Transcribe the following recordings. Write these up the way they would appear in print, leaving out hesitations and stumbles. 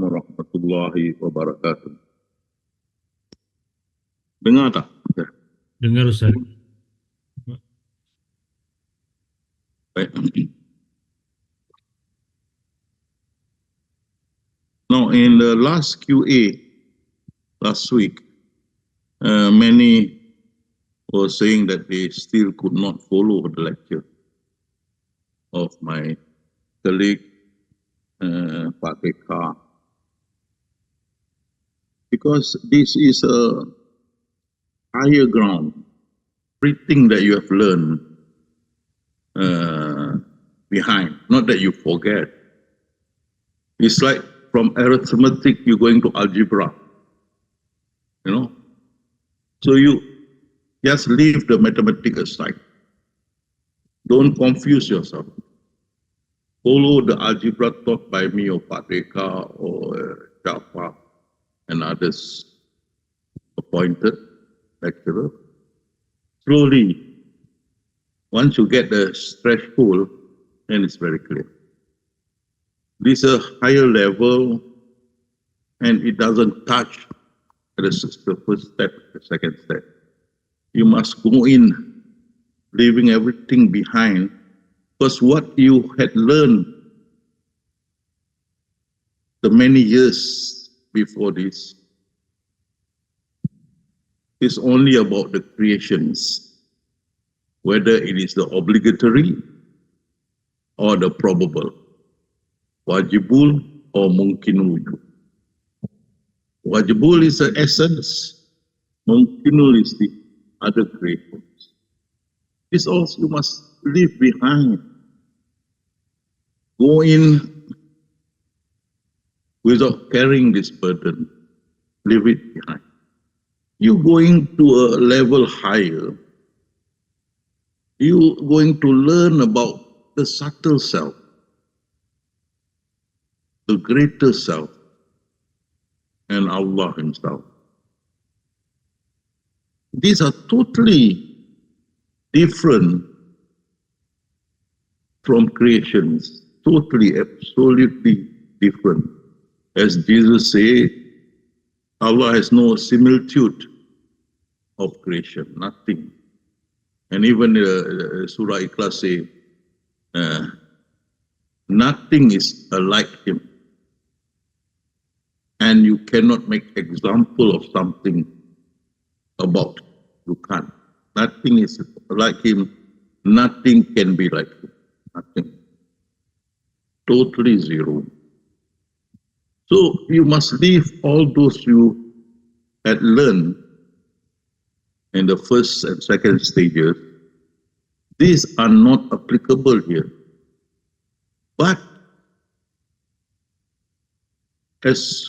Warahmatullahi wabarakatuh. Dengar tak? Dengar Ustaz. Baik. Now, in the last QA last week, many were saying that they still could not follow the lecture of my colleague, Pak Eka, because this is a higher ground. Everything that you have learned behind, not that you forget. It's like from arithmetic, you're going to algebra, you know. So you just leave the mathematics aside. Don't confuse yourself. Follow the algebra taught by me or Pak Eka or Jafar and others appointed lecturer. Slowly, once you get the threshold, then it's very clear. This is a higher level, and it doesn't touch the first step, the second step. You must go in, leaving everything behind, because what you had learned the many years before this is only about the creations, whether it is the obligatory or the probable, wajibul or mungkin wujud. Wajibul is the essence, mungkinul is the other creations. This also you must leave behind. Go in without carrying this burden. Leave it behind. You going to a level higher, you going to learn about the subtle self, the greater self, and Allah Himself. These are totally different from creations, totally, absolutely different. As Jesus said, Allah has no similitude of creation, nothing. And even Surah Ikhlas say, nothing is alike Him. And you cannot make example of something about. You can't. Nothing is like Him. Nothing can be like Him. Nothing. Totally zero. So you must leave all those you had learned in the first and second stages. These are not applicable here. But as,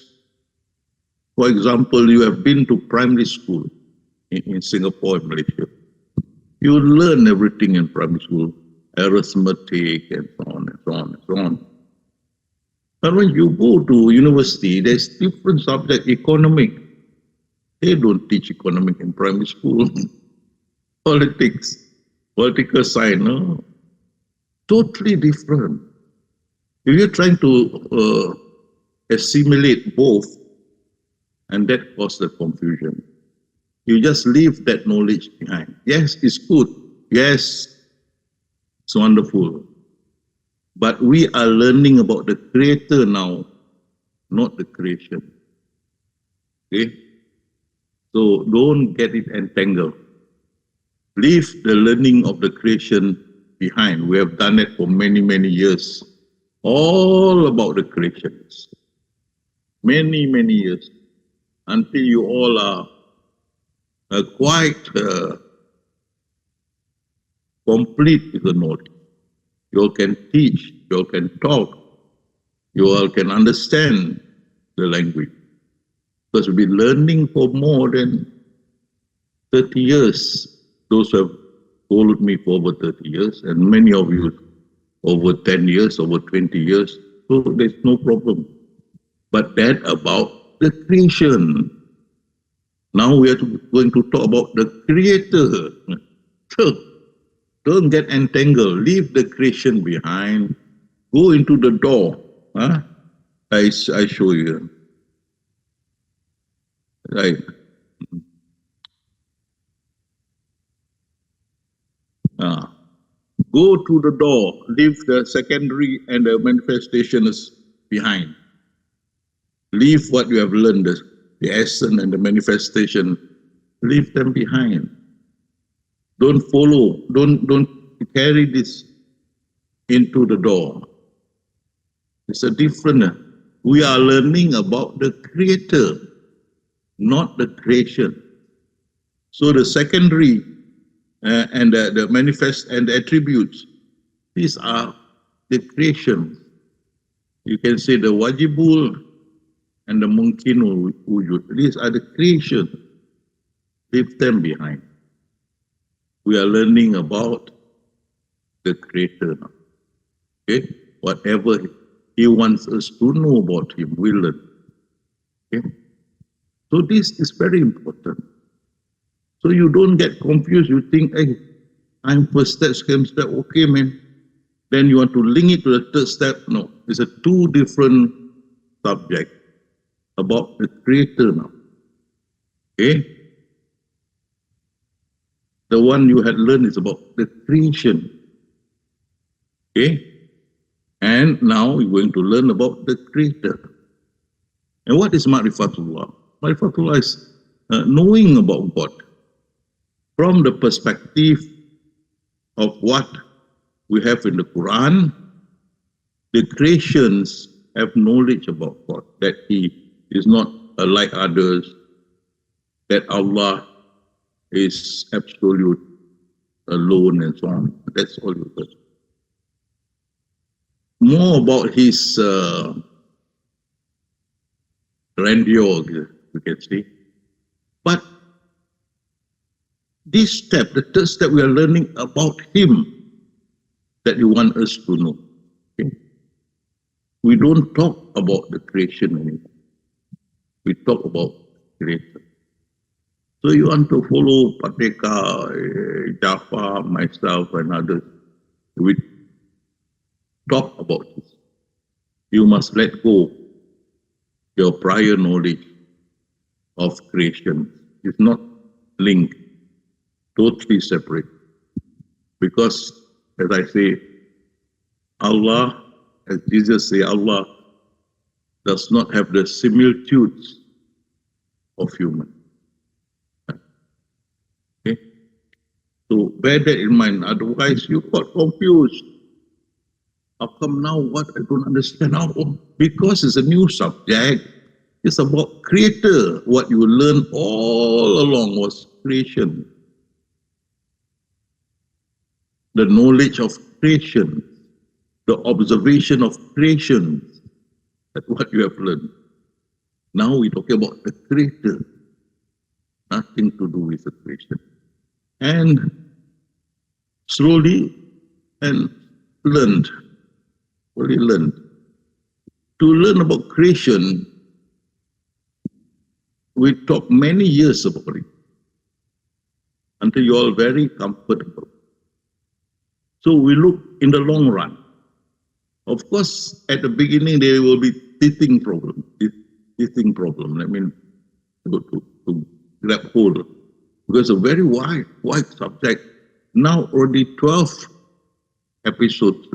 for example, you have been to primary school in Singapore and Malaysia. You learn everything in primary school, arithmetic and so on and so on and so on. But when you go to university, there's different subject, economic. They don't teach economic in primary school. Politics, political science, no. Totally different. If you're trying to assimilate both, and that causes the confusion. You just leave that knowledge behind. Yes, it's good. Yes, it's wonderful. But we are learning about the Creator now, not the creation. Okay? So don't get it entangled. Leave the learning of the creation behind. We have done it for many, many years. All about the creations. Many, many years. Until you all are quite complete with the knowledge. You all can teach, you all can talk, you all can understand the language. Because we've been learning for more than 30 years. Those who have followed me for over 30 years, and many of you over 10 years, over 20 years. So there's no problem. But that about the creation. Now we are going to talk about the Creator. So don't get entangled. Leave the creation behind. Go into the door. I show you. Right. Ah. Go to the door, leave the secondary and the manifestations behind. Leave what you have learned, the essence and the manifestation, leave them behind. Don't follow, don't carry this into the door. It's a different. We are learning about the Creator, not the creation. So the secondary and the manifest and the attributes, these are the creation. You can say the wajibul and the mungkinul wujud. These are the creation. Leave them behind. We are learning about the Creator now. Okay? Whatever He wants us to know about Him, we learn. Okay? So this is very important. So you don't get confused. You think, hey, I'm first step, second step, okay, man. Then you want to link it to the third step. No, it's a two different subjects about the Creator now. Okay? The one you had learned is about the creation. Okay? And now you're going to learn about the Creator. And what is Ma'rifatullah? Ma'rifatullah is knowing about God from the perspective of what we have in the Quran. The creations have knowledge about God, that He is not like others, that Allah is absolute, alone, and so on. That's all you learn. More about His grandeur, you can see. But this step, the third step, we are learning about Him that He wants us to know. Okay? We don't talk about the creation anymore. We talk about Creator. So you want to follow Pateka, Jaffa, myself, and others. We talk about this. You must let go your prior knowledge of creation. It's not linked, totally separate. Because, as I say, Allah, as Jesus say, Allah does not have the similitudes of human. Okay? So bear that in mind, otherwise you got confused. How come now what I don't understand now? Because it's a new subject. It's about Creator. What you learned all along was creation. The knowledge of creation, the observation of creation. That's what you have learned. Now we're talking about the Creator. Nothing to do with the creation. And slowly and learned. Only learned. To learn about creation, we talk many years about it until you're all very comfortable. So we look in the long run. Of course, at the beginning there will be teething problem. I mean, to grab hold, because a very wide subject. Now already 12 episodes,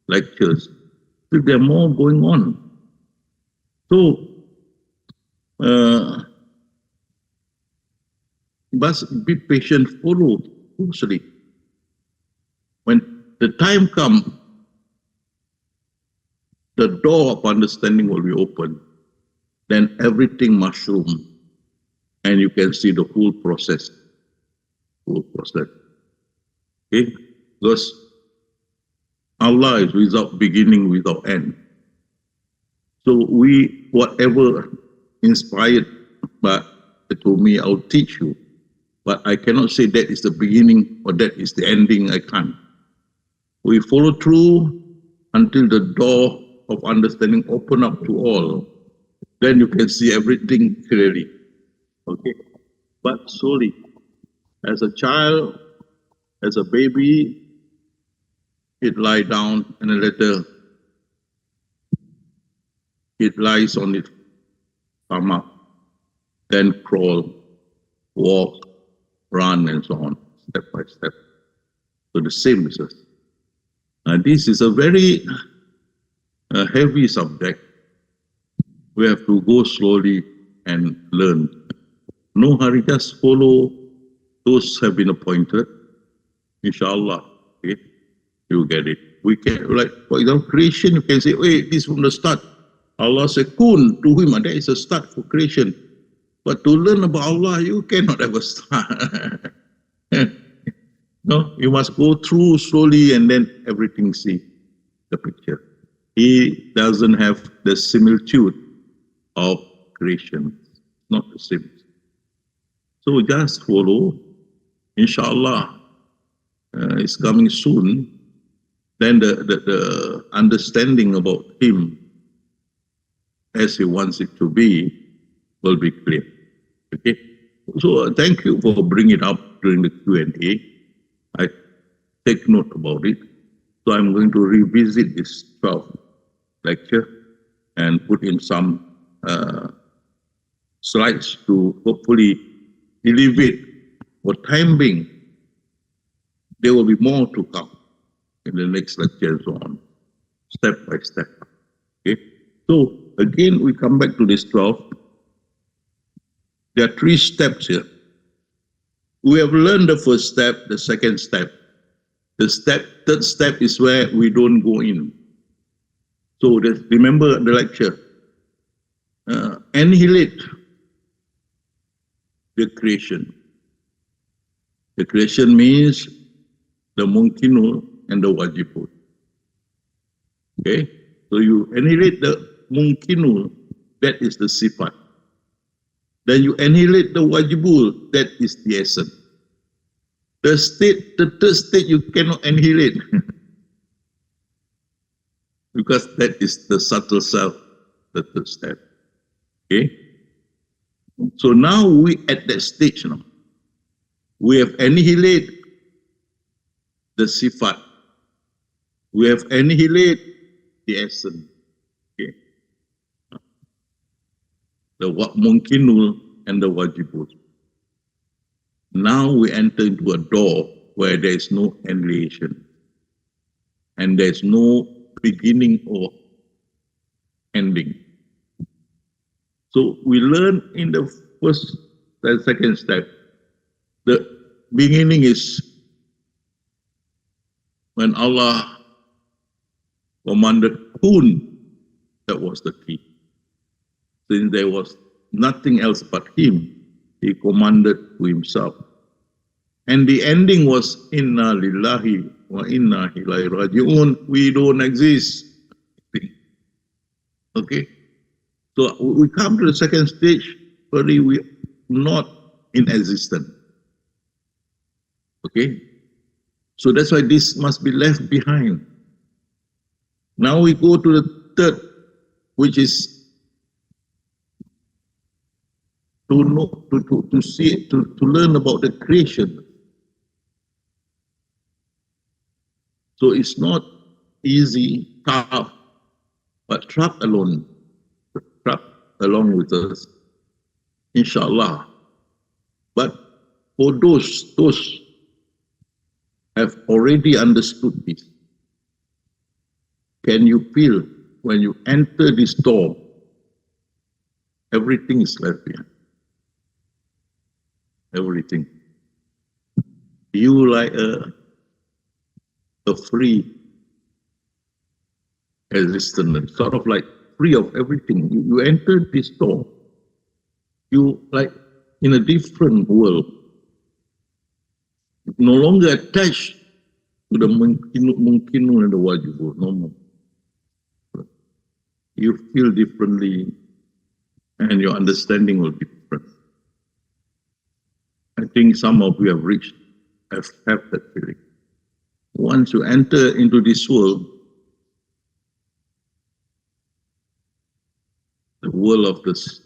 lectures. So there are more going on. So, must be patient, follow closely. When the time comes, the door of understanding will be open. Then everything mushroom, and you can see the whole process. Okay? Because Allah is without beginning, without end. So we, whatever inspired, but to me, I'll teach you. But I cannot say that is the beginning or that is the ending. I can't. We follow through until the door of understanding open up to all. Then you can see everything clearly. Okay? But slowly, as a child, as a baby, it lie down and later it lies on its stomach, then crawl, walk, run, and so on, step by step. So the same is us. This is a very heavy subject. We have to go slowly and learn. No hurry, just follow those who have been appointed. Inshallah, okay, you get it. We can, like, for example, creation, you can say, wait, this from the start. Allah said, kun to him, and that is a start for creation. But to learn about Allah, you cannot have a start. No, you must go through slowly and then everything see the picture. He doesn't have the similitude of creation, not the same. So just follow. Inshallah, it's coming soon. Then the understanding about him as he wants it to be will be clear. Okay. So thank you for bringing it up during the Q&A. I take note about it. So I'm going to revisit this 12th lecture and put in some slides to hopefully elevate. For time being, there will be more to come in the next lecture and so on, step by step. Okay. So again, we come back to this 12. There are 3 steps here. We have learned the first step, the second step. The third step is where we don't go in. So remember the lecture. Annihilate the creation. The creation means the mungkinul and the wajibul. Okay? So you annihilate the mungkinul, that is the sifat. Then you annihilate the wajibul, that is the essence. The third state you cannot annihilate. Because that is the subtle self, the third step. Okay? So now we at that stage now. We have annihilated the sifat. We have annihilated the essence. Okay? The mungkinul and the wajibul. Now we enter into a door where there is no annihilation and there is no beginning or ending. So we learn in the first and second step, the beginning is when Allah commanded kun, that was the key. Since there was nothing else but him, he commanded to himself. And the ending was inna lillahi wa inna ilaihi raji'un. We don't exist. Okay? So we come to the second stage, where we are not in existence. Okay? So that's why this must be left behind. Now we go to the third, which is to know, to see, to learn about the creation. So it's not easy, tough, but trapped alone, trapped along with us, inshallah. But for those have already understood this, can you feel when you enter this door, everything is left behind? Everything. You like a free existence, sort of like free of everything. You enter this door, you like in a different world, no longer attached to the mungkinu and the wajibul, no more. You feel differently and your understanding will be different. I think some of you have that feeling. Once you enter into this world, the world of this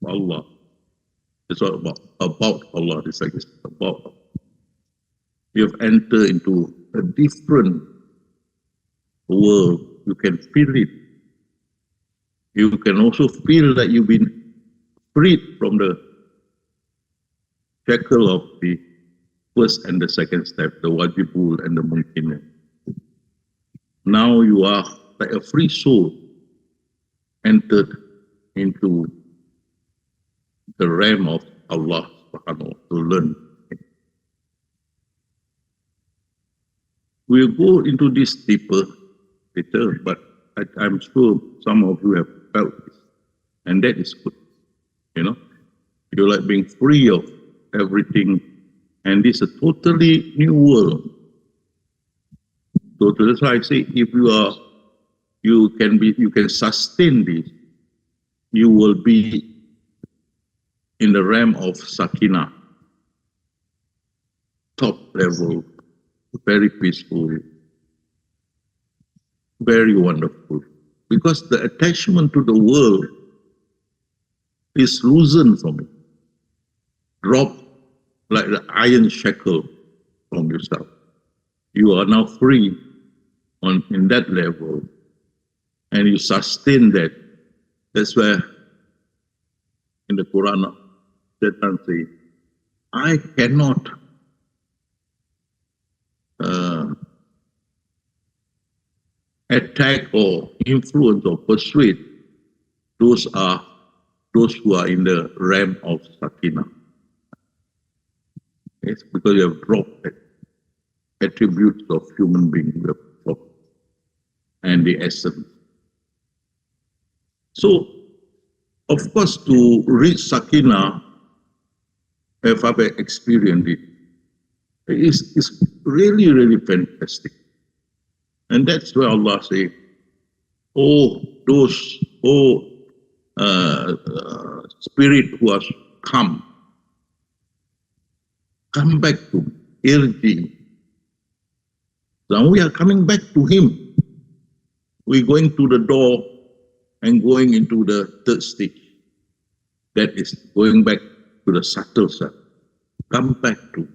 Allah, it's all about Allah. It's like it's about. You have entered into a different world. You can feel it. you can also feel that you've been freed from the shackle of the first and the second step, the wajibul and the mungkin. Now you are like a free soul entered into the realm of Allah subhanahu to learn. We'll go into this deeper later, but I'm sure some of you have felt this, and that is good. You know, you're like being free of everything, and this is a totally new world. So that's why I say, if you can sustain this, you will be in the realm of Sakina, top level, very peaceful, very wonderful. Because the attachment to the world is loosened from it, dropped like the iron shackle from yourself. You are now free in that level, and you sustain that. That's where in the Quran, Satan says, I cannot attack or influence or persuade those who are in the realm of Sakina. It's because you have dropped it. Attributes of human being you have dropped, and the essence. So, of course, to reach Sakina, if I've experienced it, it's really, really fantastic. And that's where Allah says, spirit who has come back to Irji. Now we are coming back to Him. We're going to the door and going into the third stage. That is going back to the subtle self. Come back to.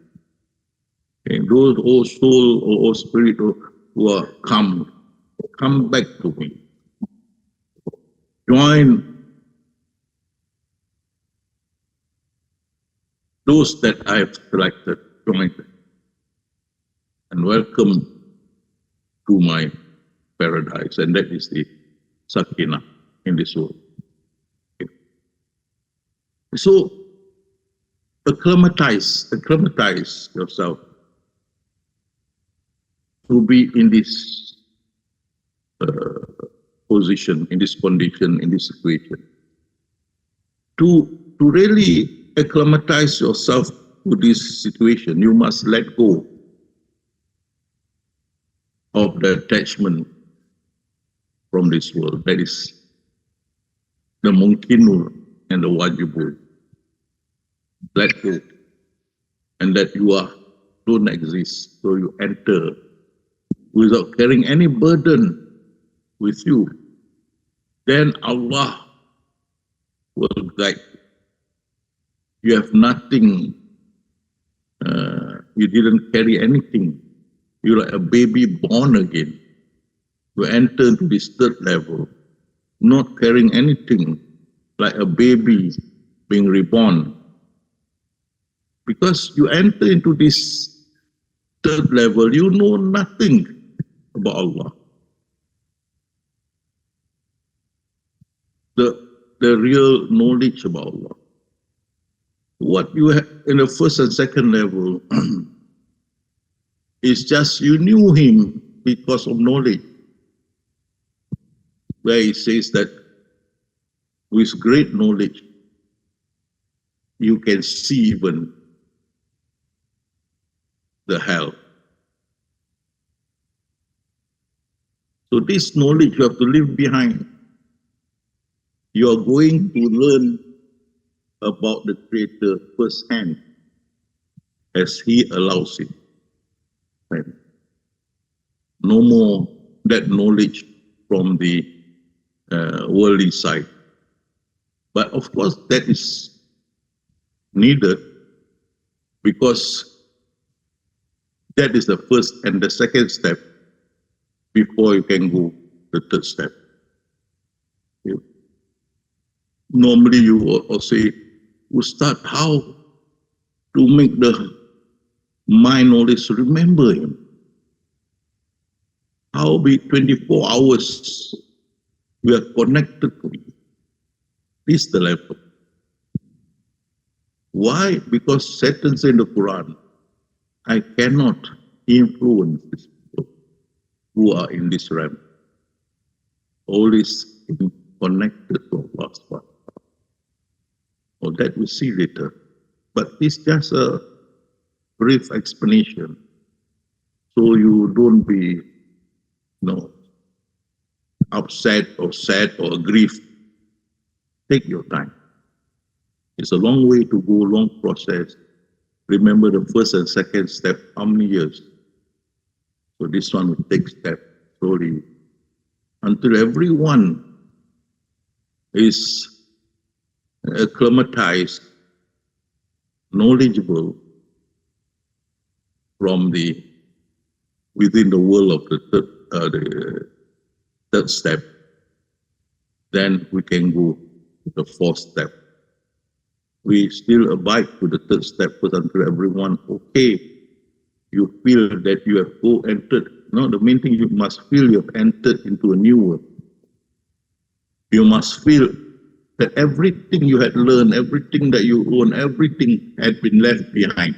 And those old soul or old spirit who are come back to me. Join those that I have selected, join them, and welcome to my paradise. And that is the Sakina in this world. Okay. So, acclimatize yourself to be in this position, in this condition, in this situation. To really acclimatize yourself to this situation, you must let go of the attachment from this world. That is the mungkinul and the wajibul. Let go. And that you don't exist. So you enter without carrying any burden with you. Then Allah will guide you. You have nothing. You didn't carry anything. You're like a baby born again. You enter into this third level, not carrying anything, like a baby being reborn. Because you enter into this third level, you know nothing about Allah. The real knowledge about Allah. What you have in the first and second level is just you knew Him because of knowledge. Where He says that with great knowledge, you can see even the hell. So this knowledge you have to leave behind. You are going to learn about the Creator firsthand as He allows it. Right? No more that knowledge from the worldly side. But of course that is needed because that is the first and the second step before you can go the third step. Normally you will say, Ustadz, how to make the mind always remember him? How be 24 hours we are connected to him? This is the level. Why? Because Satan said in the Quran, I cannot influence these people who are in this realm. Always connected to Allah subhanahu wa ta'ala. Or that we see later. But it's just a brief explanation. So you don't be upset or sad or aggrieved. Take your time. It's a long way to go, long process. Remember the first and second step, how many years? So this one will take step slowly until everyone is acclimatized, knowledgeable from within the world of the third step. Then we can go to the fourth step. We still abide to the third step first until everyone, okay, you feel that you have entered. No, the main thing, you must feel you have entered into a new world. You must feel that everything you had learned, everything that you own, everything had been left behind.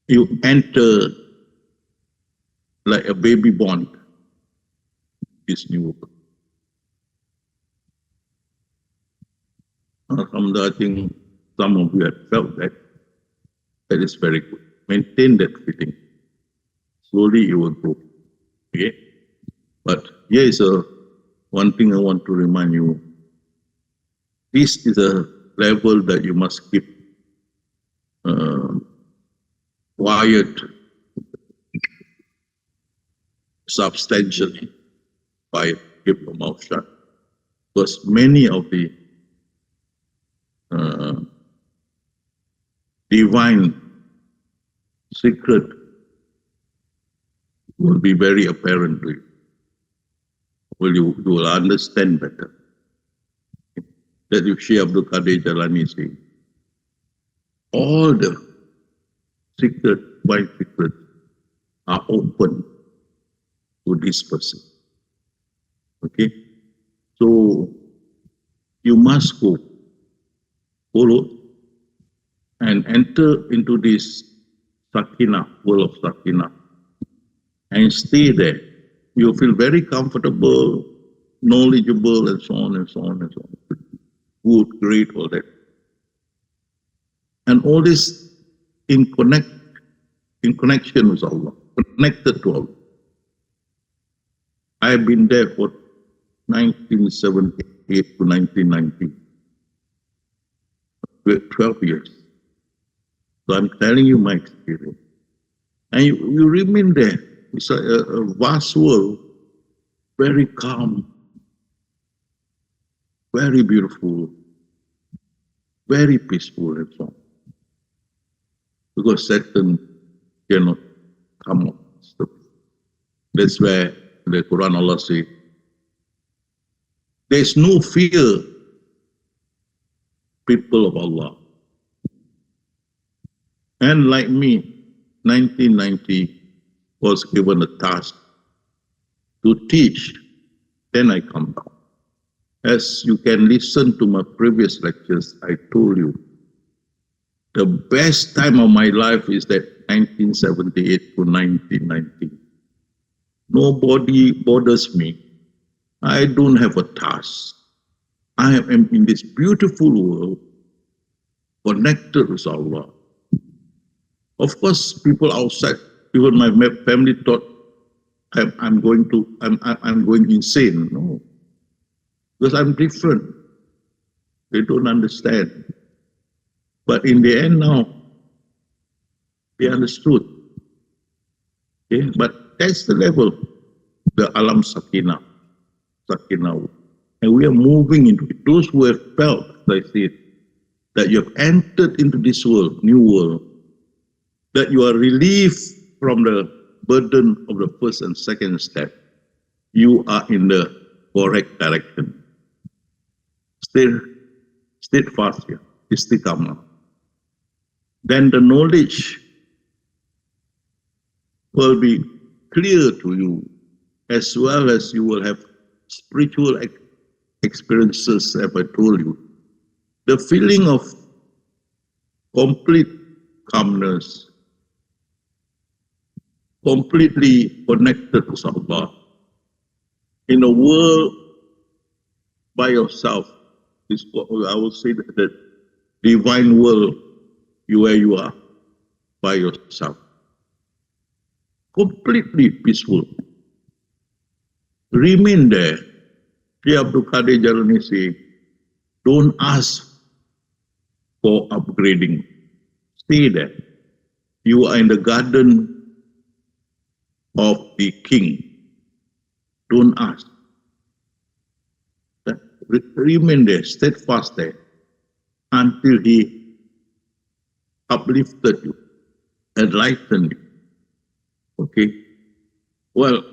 You enter like a baby born this new world. Alhamdulillah, I think some of you have felt that. That is very good. Maintain that feeling. Slowly you will grow. Okay? But here is one thing I want to remind you. This is a level that you must keep quiet, substantially, quiet, keep your mouth shut. Because many of the divine secret will be very apparent to you. You will understand better. That if Shaykh Abdul Qadir Jalani say, all the divine secrets are open to this person. Okay? So you must go, follow, and enter into this Sakina, world of Sakina, and stay there. You'll feel very comfortable, knowledgeable, and so on and so on and so on. Good, great, all that. And all this in connection with Allah, connected to Allah. I have been there for 1978 to 1990. 12 years. So I'm telling you my experience. And you remain there. It's a vast world, very calm, very beautiful, very peaceful and so on. Because Satan cannot come up. That's where the Quran Allah says, there's no fear, people of Allah. And like me, 1990 was given a task to teach, then I come down. As you can listen to my previous lectures, I told you, the best time of my life is that 1978 to 1990. Nobody bothers me. I don't have a task. I am in this beautiful world, connected with Allah. Of course, people outside, even my family thought I'm going insane. No, because I'm different. They don't understand. But in the end now, they understood. Okay? But that's the level, the Alam Sakina. And we are moving into it. Those who have felt, like I said, that you have entered into this world, new world, that you are relieved from the burden of the first and second step, you are in the correct direction. steadfast here, istiqamah. Then the knowledge will be clear to you, as well as you will have spiritual experiences, as I told you. The feeling of complete calmness, completely connected to Allah, in a world by yourself, is what I would say that the divine world where you are by yourself. Completely peaceful. Remain there. Sri Abdul Qadir Jalani say, don't ask for upgrading. Stay there. You are in the garden of the king. Don't ask. Remain there, steadfast there, until he uplifted you, enlightened you. Okay? Well,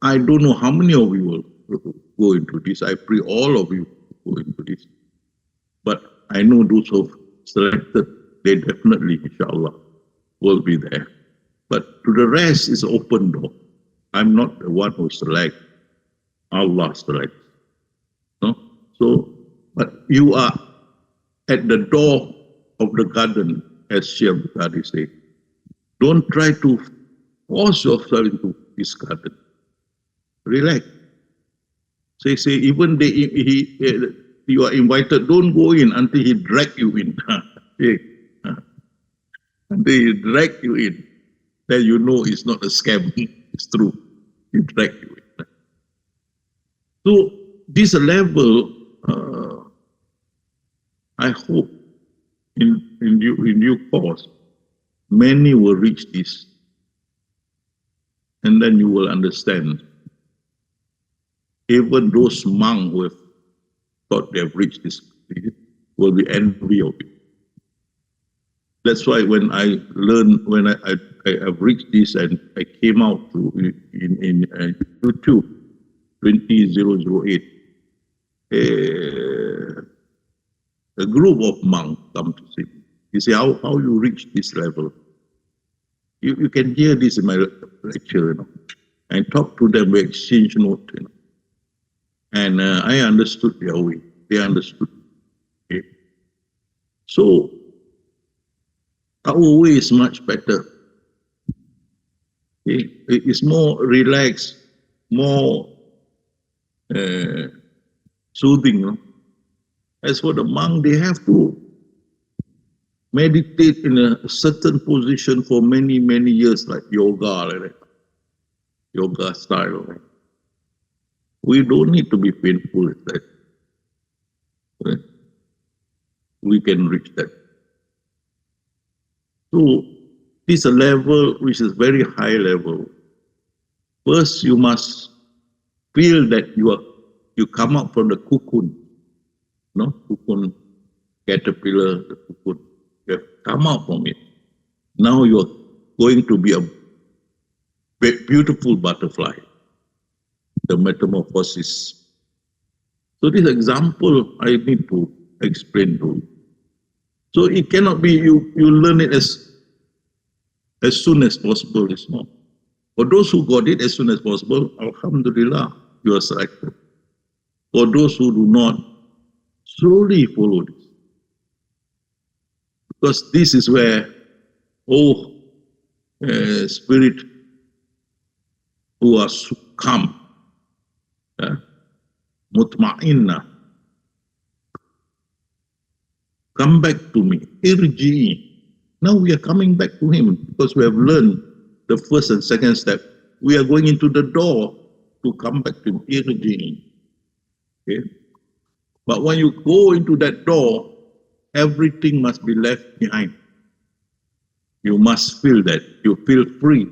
I don't know how many of you will go into this. I pray all of you go into this. But I know those who have selected, they definitely, inshallah, will be there. But to the rest is open door. I'm not the one who selects. Allah selects. No? So, but you are at the door of the garden, as Sheikh Bukhari said. Don't try to force yourself into this garden. Relax. Say, even you are invited, don't go in until he drag you in. Until he drag you in, then you know it's not a scam, it's true. He drag you in. So this level, I hope in due course, many will reach this. And then you will understand. Even those monks who have thought they have reached this will be envy of it. That's why when I learned, when I have reached this and I came out in YouTube 2008, a group of monks come to see me. You say, how you reach this level? You can hear this in my lecture, and talk to them, we exchange notes, and I understood their way. They understood. Okay. So our way is much better. Okay. It's more relaxed, more soothing. As for the monk, they have to meditate in a certain position for many, many years, like yoga, like that. Yoga style. Right? We don't need to be painful like that. Right? We can reach that. So, this is a level which is very high level. First, you must feel that you come out from the cocoon. No? Cocoon, caterpillar, the cocoon. You have come out from it. Now you are going to be a beautiful butterfly. The metamorphosis. So this example I need to explain to you. So it cannot be you learn it as soon as possible. It's not. For those who got it as soon as possible, alhamdulillah, you are selected. For those who do not, slowly follow this. Because this is where, spirit who are succumb, mutma'inna, come back to me, irji. Now we are coming back to him because we have learned the first and second step. We are going into the door to come back to him, irji. Okay? But when you go into that door, everything must be left behind. You must feel that. You feel free,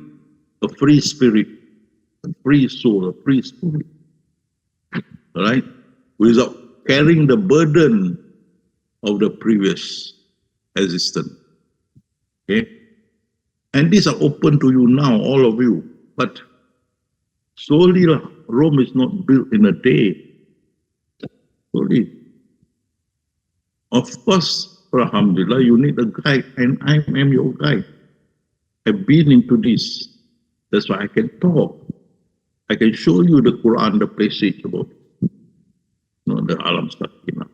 a free spirit, a free soul, a free spirit. All right? Without carrying the burden of the previous existence. Okay? And these are open to you now, all of you. But slowly, Rome is not built in a day. Slowly. Of course, alhamdulillah, you need a guide, and I am your guide. I've been into this. That's why I can talk. I can show you the Quran, the passage about the alam sakinah.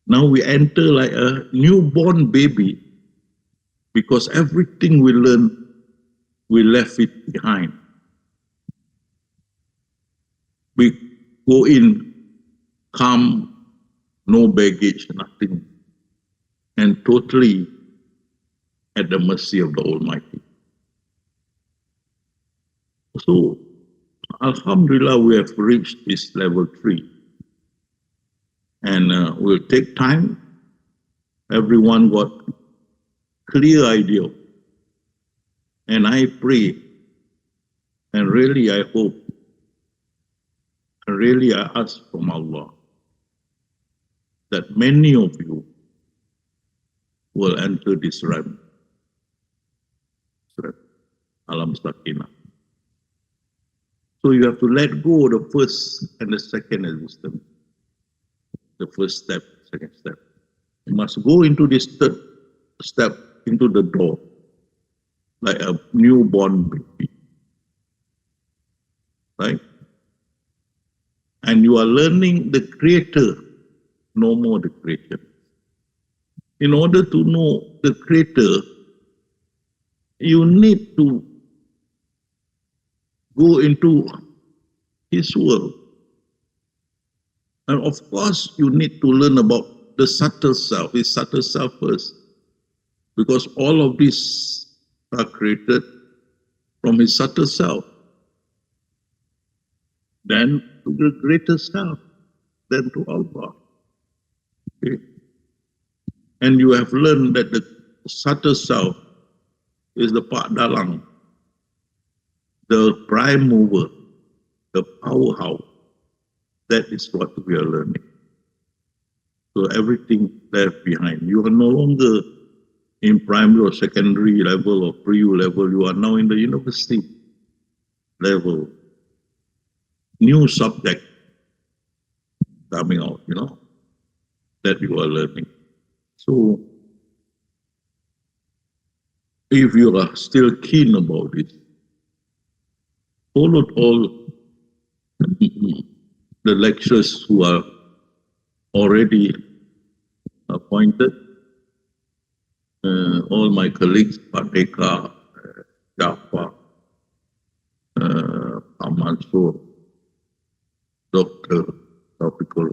Now we enter like a newborn baby, because everything we learn, we left it behind. We go in calm, no baggage, nothing, and totally at the mercy of the Almighty. So, alhamdulillah, we have reached this level 3. And will take time. Everyone got clear idea. And I pray, and really I hope, and really I ask from Allah, that many of you will enter this realm, alam sakinah. So you have to let go the first and the second wisdom. The first step, second step. You must go into this third step, into the door, like a newborn baby. Right? And you are learning the Creator, no more the creation. In order to know the Creator, you need to go into His world. And of course, you need to learn about the subtle self, His subtle self first. Because all of these are created from His subtle self. Then to the greater self, then to Allah. Okay? And you have learned that the subtle self is the Pak Dalang, the prime mover, the powerhouse. That is what we are learning. So everything left behind. You are no longer in primary or secondary level or pre-U level. You are now in the university level. New subject coming out, that you are learning. So if you are still keen about it, follow all the lecturers who are already appointed, all my colleagues, Pateka, Jaffa, Mansur, Dr. Taufikul,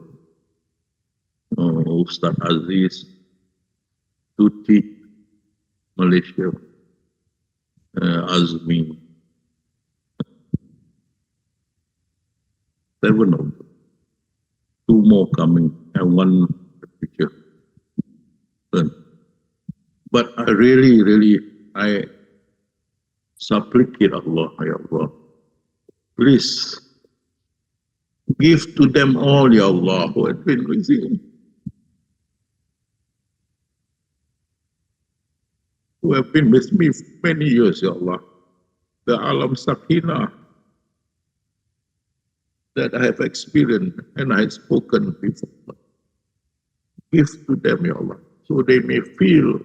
Ustadz Aziz, Sufi, Malaysia, Azmi, 7 of them. 2 more coming and 1 in the future. But I really, I supplicate Allah, Ya Allah, please give to them all, Ya Allah, who have been with you, who have been with me for many years, Ya Allah, the alam sakinah that I have experienced and I have spoken before. Give to them, Ya Allah, so they may feel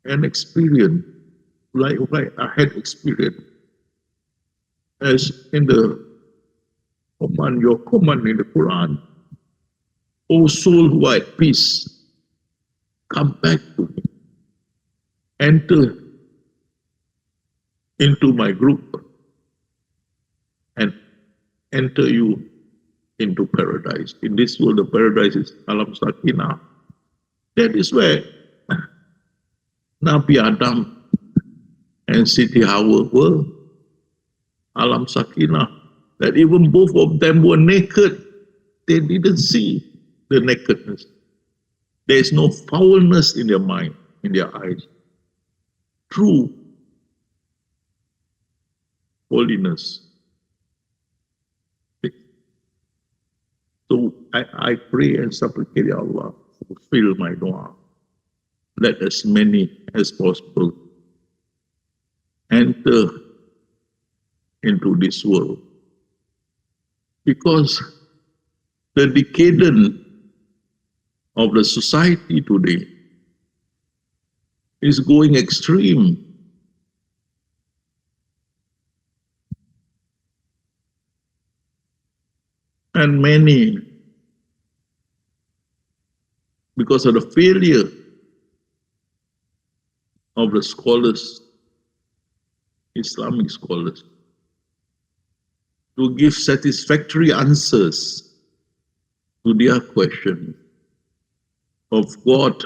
and experience like I had experienced, as in the command, your command in the Quran. O soul who are at peace, come back to me. Enter into my group and enter you into paradise. In this world, the paradise is alam sakinah. That is where Nabi Adam and Siti Hawa were. Alam sakinah. That even both of them were naked. They didn't see the nakedness. There is no foulness in their mind, in their eyes. True holiness. So I pray and supplicate, Ya Allah, fulfill my dua. Let as many as possible enter into this world. Because the decadent of the society today is going extreme. And many, because of the failure of the scholars, Islamic scholars, to give satisfactory answers to their question of God,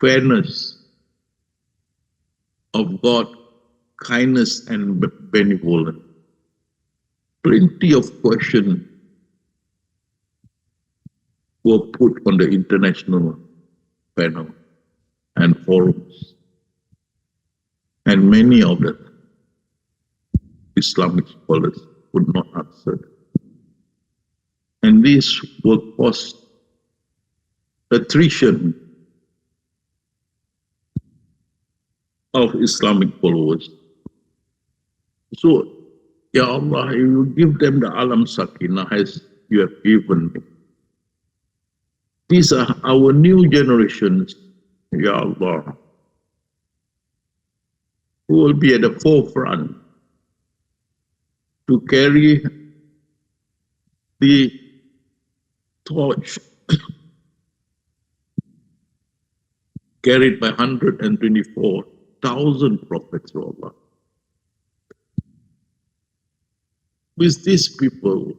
fairness, of God, kindness and benevolence. Plenty of questions were put on the international panel and forums. And many of the Islamic scholars could not answer. And this will cause attrition of Islamic followers. So, Ya Allah, you give them the alam sakinah as you have given me. These are our new generations, Ya Allah, who will be at the forefront to carry the torch carried by 124,000 prophets of Allah. With these people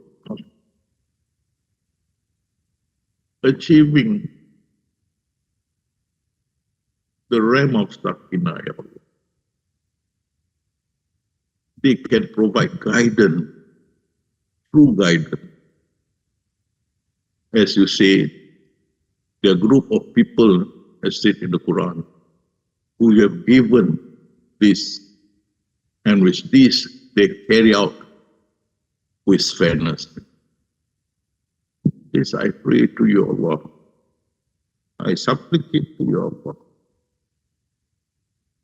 achieving the realm of Sakinah, Ya Allah, they can provide guidance, true guidance. As you say, the group of people, as said in the Quran, who have given this, and with this they carry out with fairness. This I pray to you, Allah. I supplicate to you, Allah.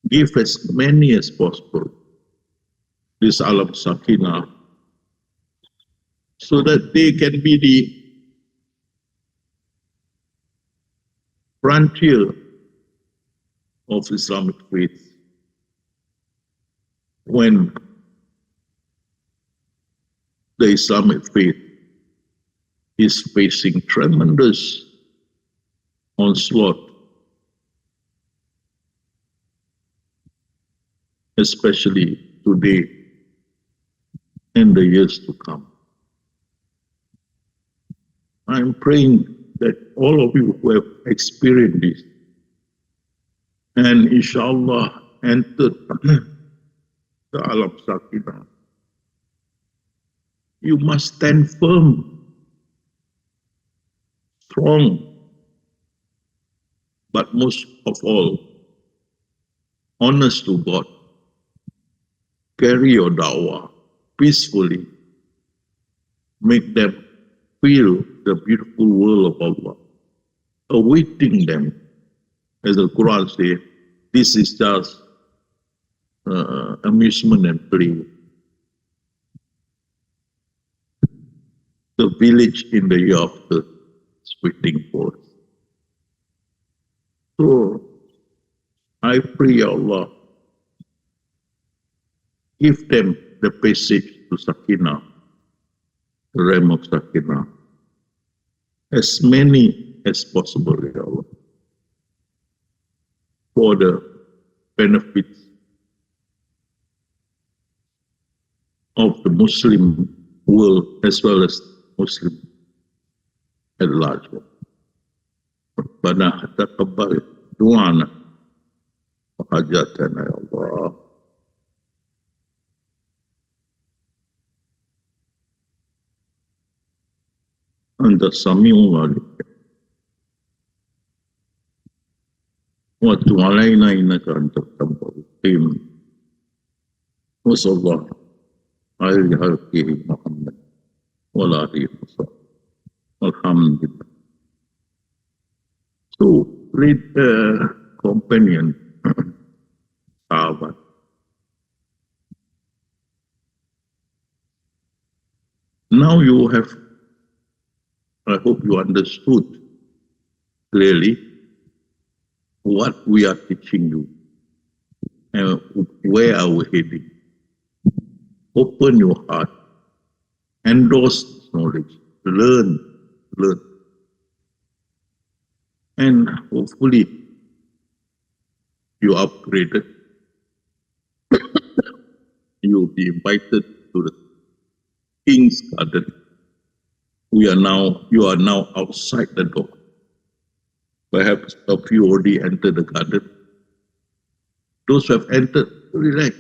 Give as many as possible this alam sakinah, so that they can be the frontier of Islamic faith when the Islamic faith is facing tremendous onslaught, especially today and the years to come. I'm praying that all of you who have experienced this and inshallah entered the alam sakinah, you must stand firm, strong, but most of all, honest to God. Carry your da'wah peacefully. Make them feel the beautiful world of Allah, awaiting them. As the Quran says, this is just amusement and play. The village in the year after is waiting for us. So, I pray, Allah, give them the passage to Sakinah, the realm of Sakinah, as many as possible, Ya Allah, for the benefits of the Muslim world as well as Muslim at large. Rabbana taqabbal du'ana wa hajatana, Ya Allah. Anta sami'ul alim. Wa tub alaina innaka antat tawwabur rahim. Wa sallallahu alaihi Muhammad wa alihi wa sallam. Alhamdulillah. So, read companion, sahabat. Now you have I hope you understood clearly what we are teaching you and where are we heading. Open your heart, endorse this knowledge, learn. And hopefully you upgraded. You will be invited to the King's Garden. You are now outside the door. Perhaps a few already entered the garden. Those who have entered, relax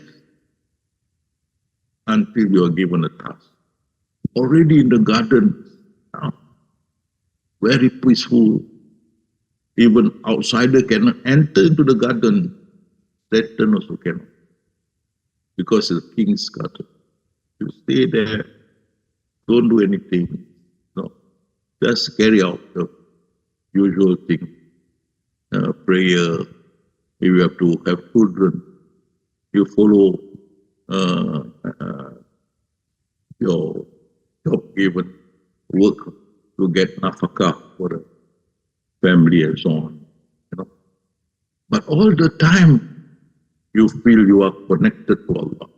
until you are given a task. Already in the garden, very peaceful. Even outsider cannot enter into the garden. Satan also cannot. Because it's the King's Garden. You stay there, don't do anything. No. Just carry out the usual thing. Prayer. If you have to have children, you follow your job given, work to get nafakah for the family and so on. But all the time, you feel you are connected to Allah.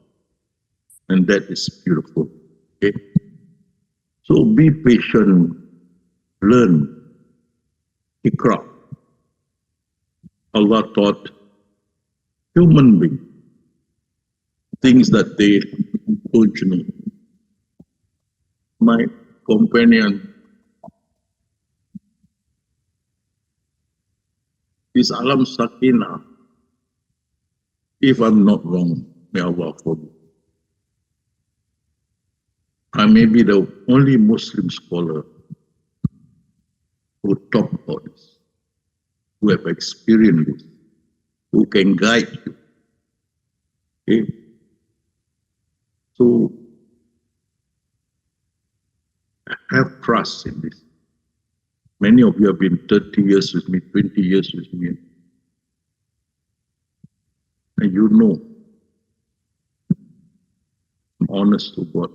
And that is beautiful. Okay? So be patient, learn, ikra. Allah taught human beings things that they don't know. My companion is Alam Sakina. If I'm not wrong, may Allah forgive. I may be the only Muslim scholar who talk about this, who have experienced this, who can guide you. Okay? So, have trust in this. Many of you have been 30 years with me, 20 years with me. And you know, I'm honest to God,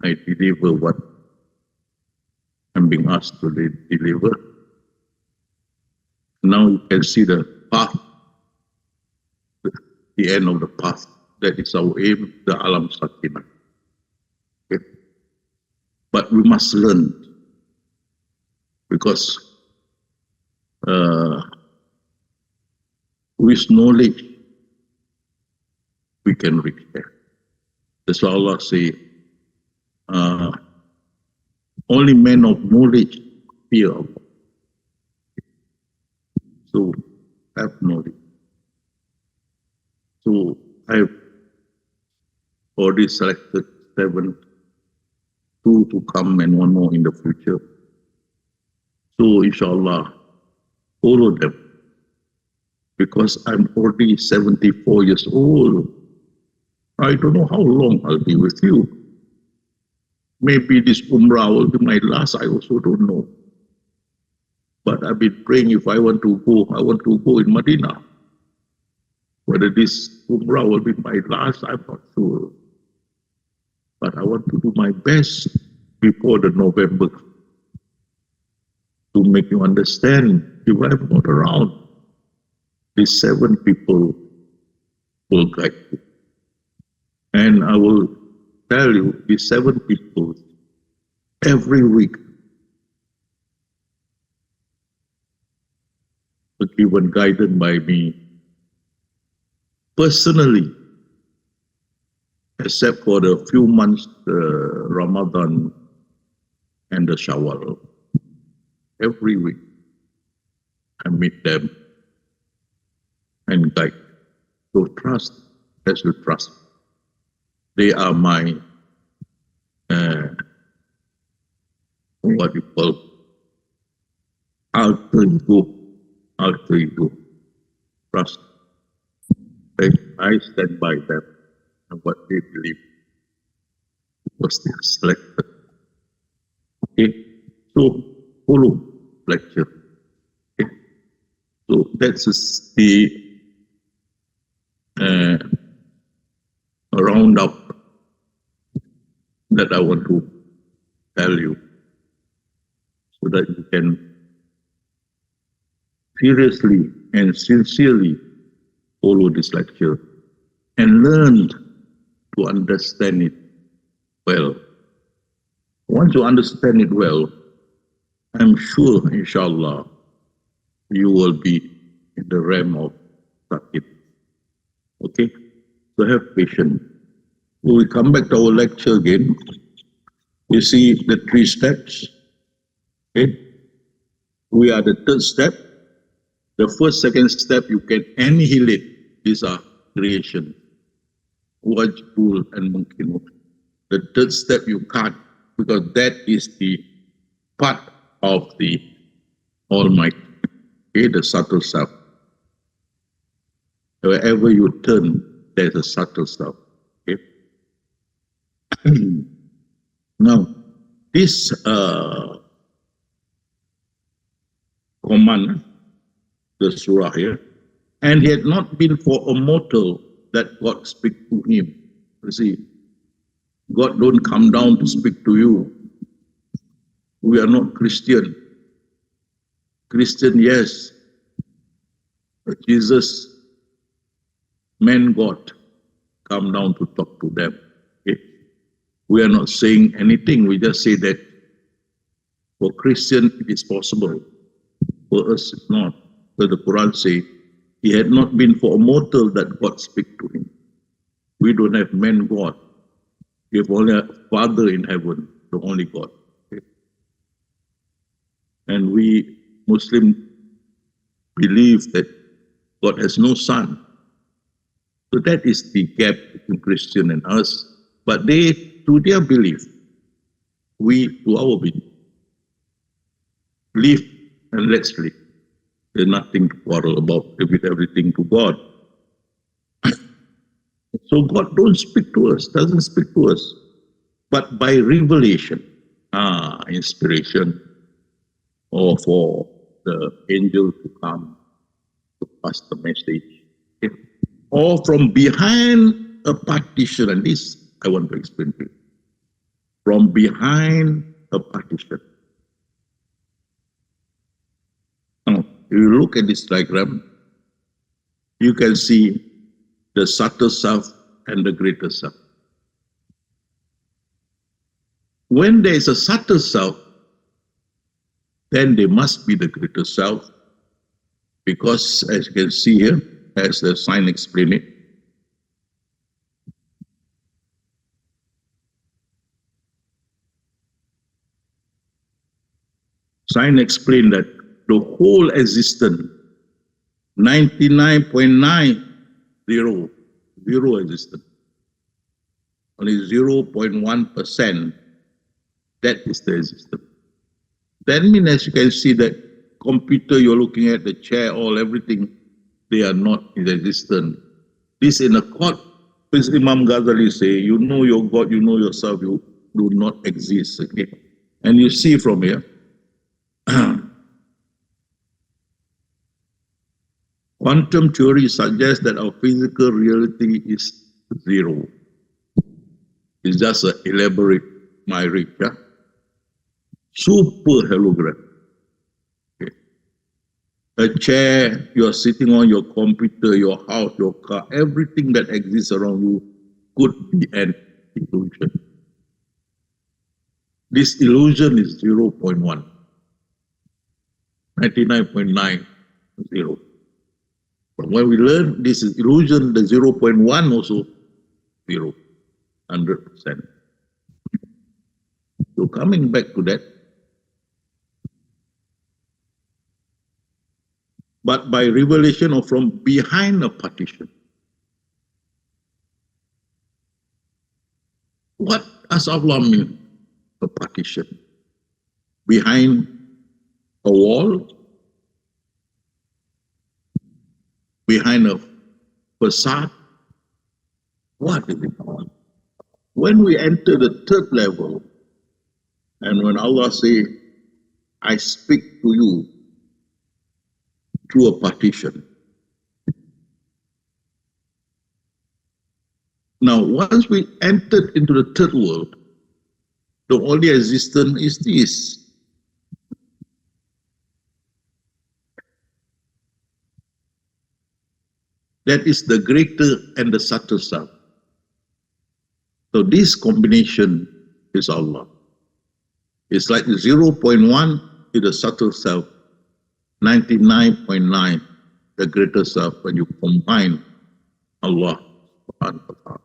I deliver what I'm being asked to deliver. Now you can see the path, the end of the path. That is our aim, the Alam Sakina. Okay? But we must learn, because with knowledge, we can reach there. That's why Allah say, only men of knowledge fear Allah. So, have knowledge. So, I've already selected 7, 2 to come and 1 more in the future. So, inshallah, follow them. Because I'm already 74 years old. I don't know how long I'll be with you. Maybe this Umrah will be my last, I also don't know. But I've been praying if I want to go, I want to go in Medina. Whether this Umrah will be my last, I'm not sure. But I want to do my best before the November to make you understand if I'm not around. These 7 people will guide you. And I will tell you, these 7 people, every week, are given guidance by me personally, except for the few months, Ramadan and the Shawwal. Every week, I meet them and guide. So trust as you trust. They are my, what you call, alter ego. Trust. I stand by them and what they believe, because they are selected. Okay, so follow lecture. Okay, so that's the roundup that I want to tell you. so that you can seriously and sincerely follow this lecture and learn to understand it well. Once you understand it well, I'm sure, inshallah, you will be in the realm of Sakit. Okay? So have patience. When we come back to our lecture again, you see the 3 steps. Okay? We are the 3rd step. The 1st, 2nd step, you can annihilate. These are creation. Wajbul and mungkin. The 3rd step you can't, because that is the part of the Almighty. Okay, the subtle self. Wherever you turn, there's a subtle self. Okay. Now, this command, the surah here, and he had not been for a mortal that God speak to him. You see, God don't come down to speak to you. We are not Christian. Christian, yes. But Jesus, man God, come down to talk to them. Okay? We are not saying anything. We just say that for Christian it is possible. For us it's not. So the Quran says, he had not been for a mortal that God speak to him. We don't have man God. We have only a Father in heaven, the only God. Okay? And we Muslims believe that God has no son. So that is the gap between Christian and us. But they, to their belief, we, to our belief, live and let's live. There's nothing to quarrel about, with everything to God. So God don't speak to us, doesn't speak to us, but by revelation, inspiration, or for the angel to come to pass the message, okay? Or from behind a partition, and this I want to explain to you. From behind a partition. Now, if you look at this diagram, you can see the subtle self and the greater self. When there is a subtle self, then there must be the greater self, because as you can see here, as the sign explains it, sign explain that the whole existence, 99.90, zero existence, only 0.1%, that is the existence. That means, as you can see, that computer you're looking at, the chair, all everything, they are not in existence. This in a court, Prince Imam Ghazali say, you know your God, you know yourself, you do not exist. Okay? And you see from here, quantum theory suggests that our physical reality is zero. It's just an elaborate myriad, yeah? Super hologram. Okay. A chair, you're sitting on, your computer, your house, your car, everything that exists around you could be an illusion. This illusion is 0.1. 99.90. But when we learn this is illusion, the 0.1 also 0, 100%. So coming back to that, but by revelation or from behind a partition. What does Allah mean? A partition. Behind a wall, behind a facade. What is it? When we enter the 3rd level, and when Allah says, I speak to you through a partition. Now, once we entered into the 3rd world, the only existence is this. That is the greater and the subtle self. So this combination is Allah. It's like 0.1 is the subtle self, 99.9 the greater self when you combine Allah subhanahu wa ta'ala.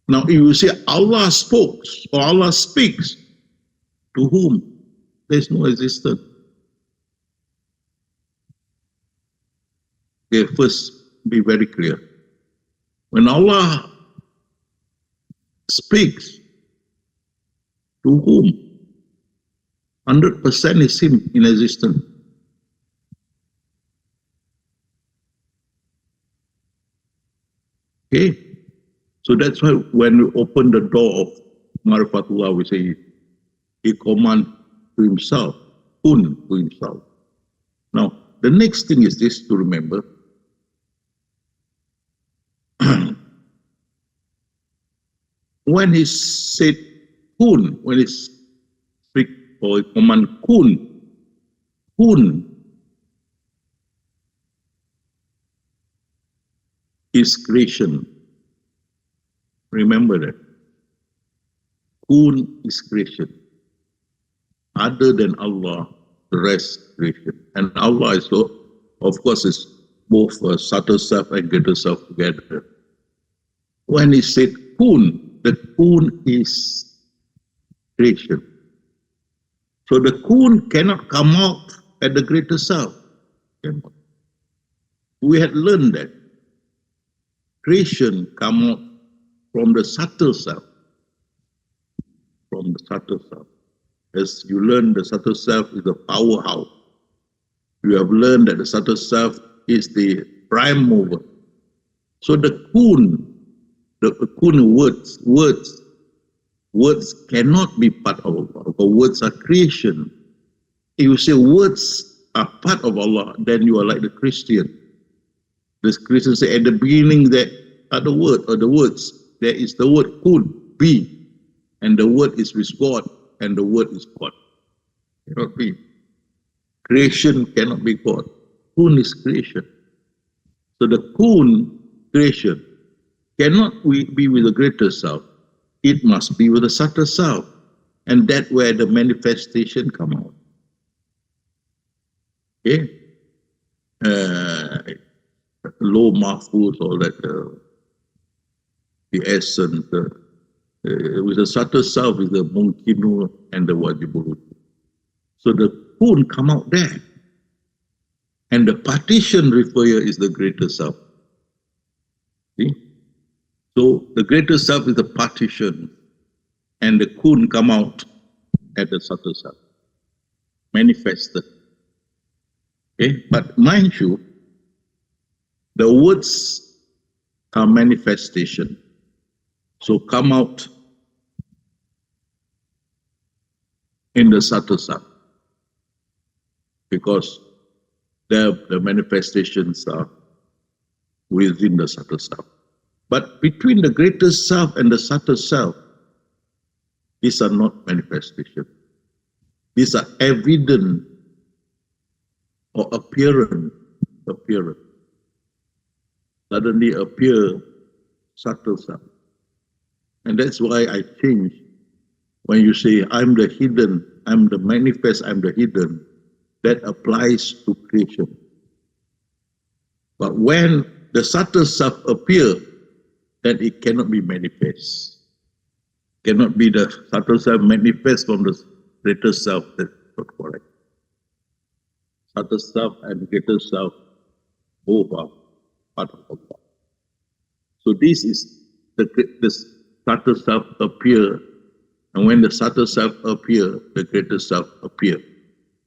Now if you say Allah spoke or Allah speaks, to whom? There is no existence. Okay, first be very clear. When Allah speaks, to whom? 100% is Him in existence. Okay? So that's why when we open the door of Marifatullah, we say He commands to Himself, kun to Himself. Now, the next thing is this to remember. When He said kun, when He speak or He command kun is creation. Remember that. Kun is creation. Other than Allah, the rest creation. And Allah is, of course, is both subtle self and greater self together. When He said kun, the kun is creation. So the kun cannot come out at the greater self. We had learned that creation come out from the subtle self. From the subtle self. As you learn, the subtle self is the powerhouse. You have learned that the subtle self is the prime mover. So the kun words cannot be part of Allah, because words are creation. If you say words are part of Allah, then you are like the Christian. The Christians say at the beginning there are the word or the words. There is the word kun, be, and the word is with God, and the word is God. Cannot be. Creation cannot be God. Kun is creation. So the kun, creation, cannot be with the greater self. It must be with the subtle self. And that's where the manifestation come out. Okay? Low mahfuz, all that, the essence, with the subtle self is the mungkinu and the wajibul. So the kun come out there. And the partition referrer is the greater self. See? So the greater self is the partition, and the kun come out at the subtle self, manifested. Okay? But mind you, the words are manifestation. So come out in the subtle self, because the manifestations are within the subtle self. But between the greater self and the subtle self, these are not manifestation. These are evident or appearance. Suddenly appear subtle self. And that's why I change. When you say, I'm the hidden, I'm the manifest, I'm the hidden, that applies to creation. But when the subtle self appears, then it cannot be manifest. Cannot be the subtle self manifest from the greater self. That's not correct. Subtle self and greater self both are part of Allah. So this is the subtle self appear, and when the subtle self appear, the greater self appear.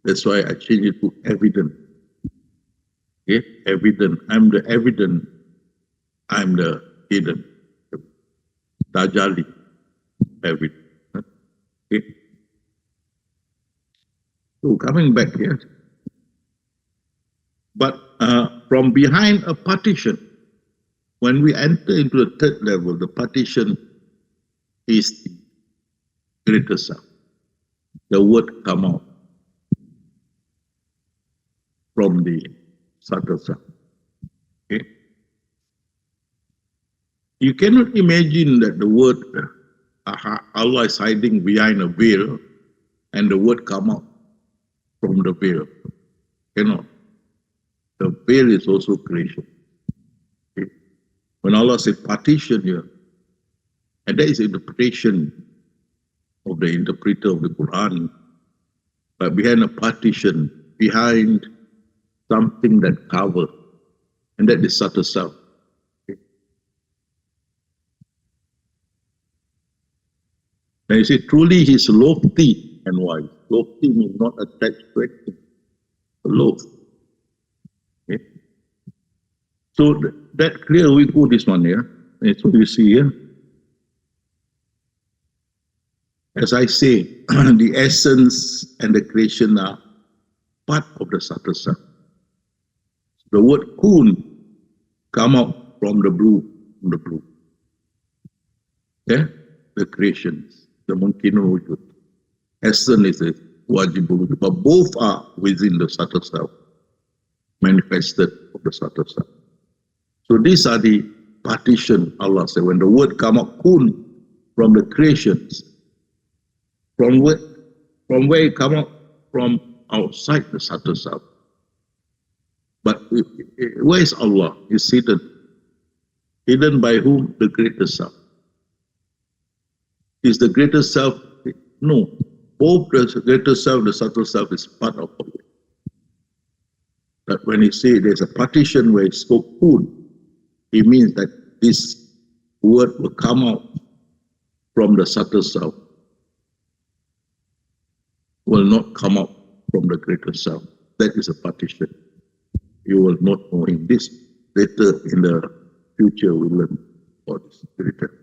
That's why I change it to evident. Okay, evident. I'm the evident. I'm the hidden. Tajali, evident. Okay. So coming back here, but from behind a partition, when we enter into the third level, the partition is the greater self. The word come out from the subtle self. Okay? You cannot imagine that the word Allah is hiding behind a veil and the word come out from the veil. Cannot. The veil is also creation. Okay? When Allah said partition here, and that is interpretation of the interpreter of the Quran, but behind a partition, behind something that covers, and that is subtle self. Okay? And you say, truly he is lofty and wise. Lofty means not attached to anything. Loft. Okay? So that clear, we go this one here. That's what you see here. As I say, the essence and the creation are part of the subtle self. The word kun come out from the blue. Yeah? The creations, the mungkinul wujud. Essence is wajibul wujud. But both are within the subtle self, manifested of the subtle self. So these are the partition, Allah said. When the word come out kun from the creations, from where it come out from outside the subtle self. But where is Allah? It's hidden. Hidden by whom? The greater self. Is the greater self? No. Both the greater self, the subtle self is part of Allah. But when he say there's a partition where it spoke kun, it means that this word will come out from the subtle self, will not come out from the greater self. That is a partition. You will not know in this. Later in the future, we learn about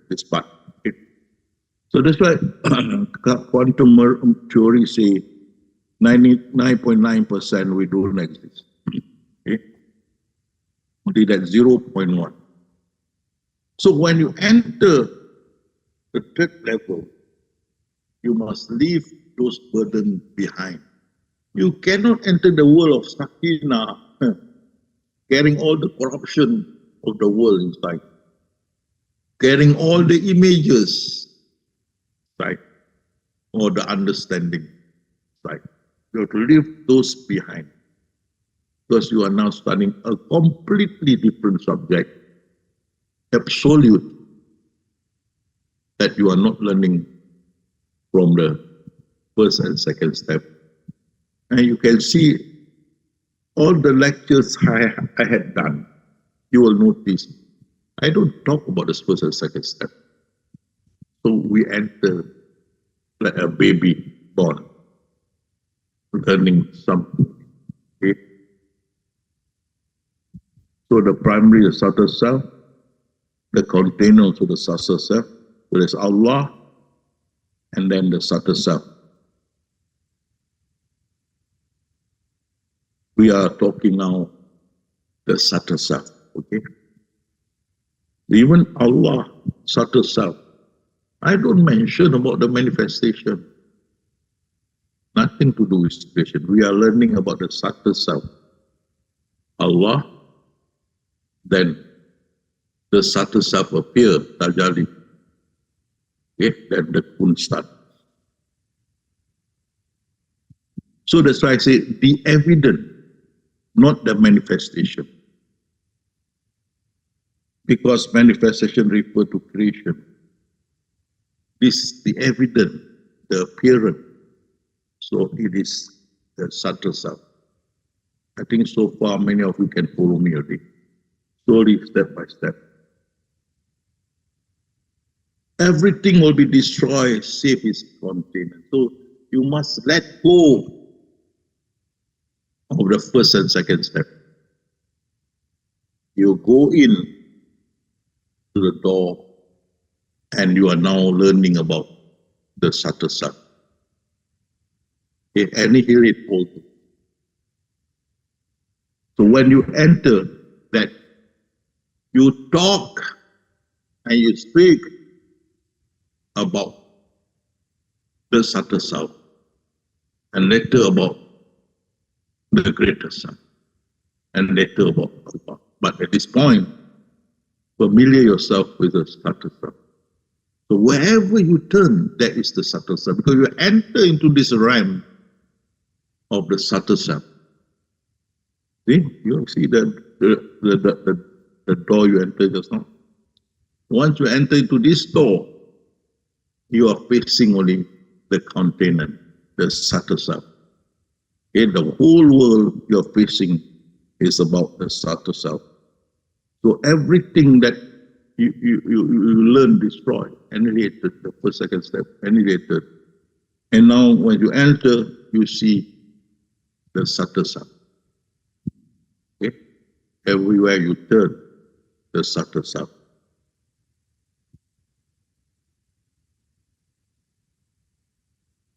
this part. Okay. So that's why quantum theory say 99.9% we don't exist. Okay. Only that 0.1. So when you enter the third level, you must leave those burdens behind. You cannot enter the world of Sakina carrying all the corruption of the world inside, carrying all the images inside, or the understanding inside. You have to leave those behind, because you are now studying a completely different subject, absolute, that you are not learning from the first and second step. And you can see all the lectures I had done, you will notice I don't talk about the first and second step. So we enter like a baby born, learning something. Okay? So the primary, the subtle self, the container to the subtle self, there is Allah, and then the subtle self. We are talking now the subtle self, okay? Even Allah, subtle self. I don't mention about the manifestation. Nothing to do with creation. We are learning about the subtle self. Allah, then the subtle self appear, Tajali. Okay, then the kun start. So that's why I say the evident, not the manifestation. Because manifestation refer to creation. This is the evident, the appearance. So it is the subtle self. I think so far many of you can follow me already. Slowly, step by step. Everything will be destroyed, save its container. So you must let go of the first and second step. You go in to the door and you are now learning about the subtle self. Okay, and here it also. So when you enter that, you talk and you speak about the subtle self, and later about the greater self. and later about Allah. But at this point, familiar yourself with the subtle self. So wherever you turn, that is the subtle self. Because you enter into this realm of the subtle self. See, you see the door you enter just now. Once you enter into this door, you are facing only the container, the subtle self. Okay, the whole world you're facing is about the subtle self. So everything that you learn, destroy, annihilated, the first, second step, annihilated. And now when you enter, you see the subtle self. Okay? Everywhere you turn, the subtle self.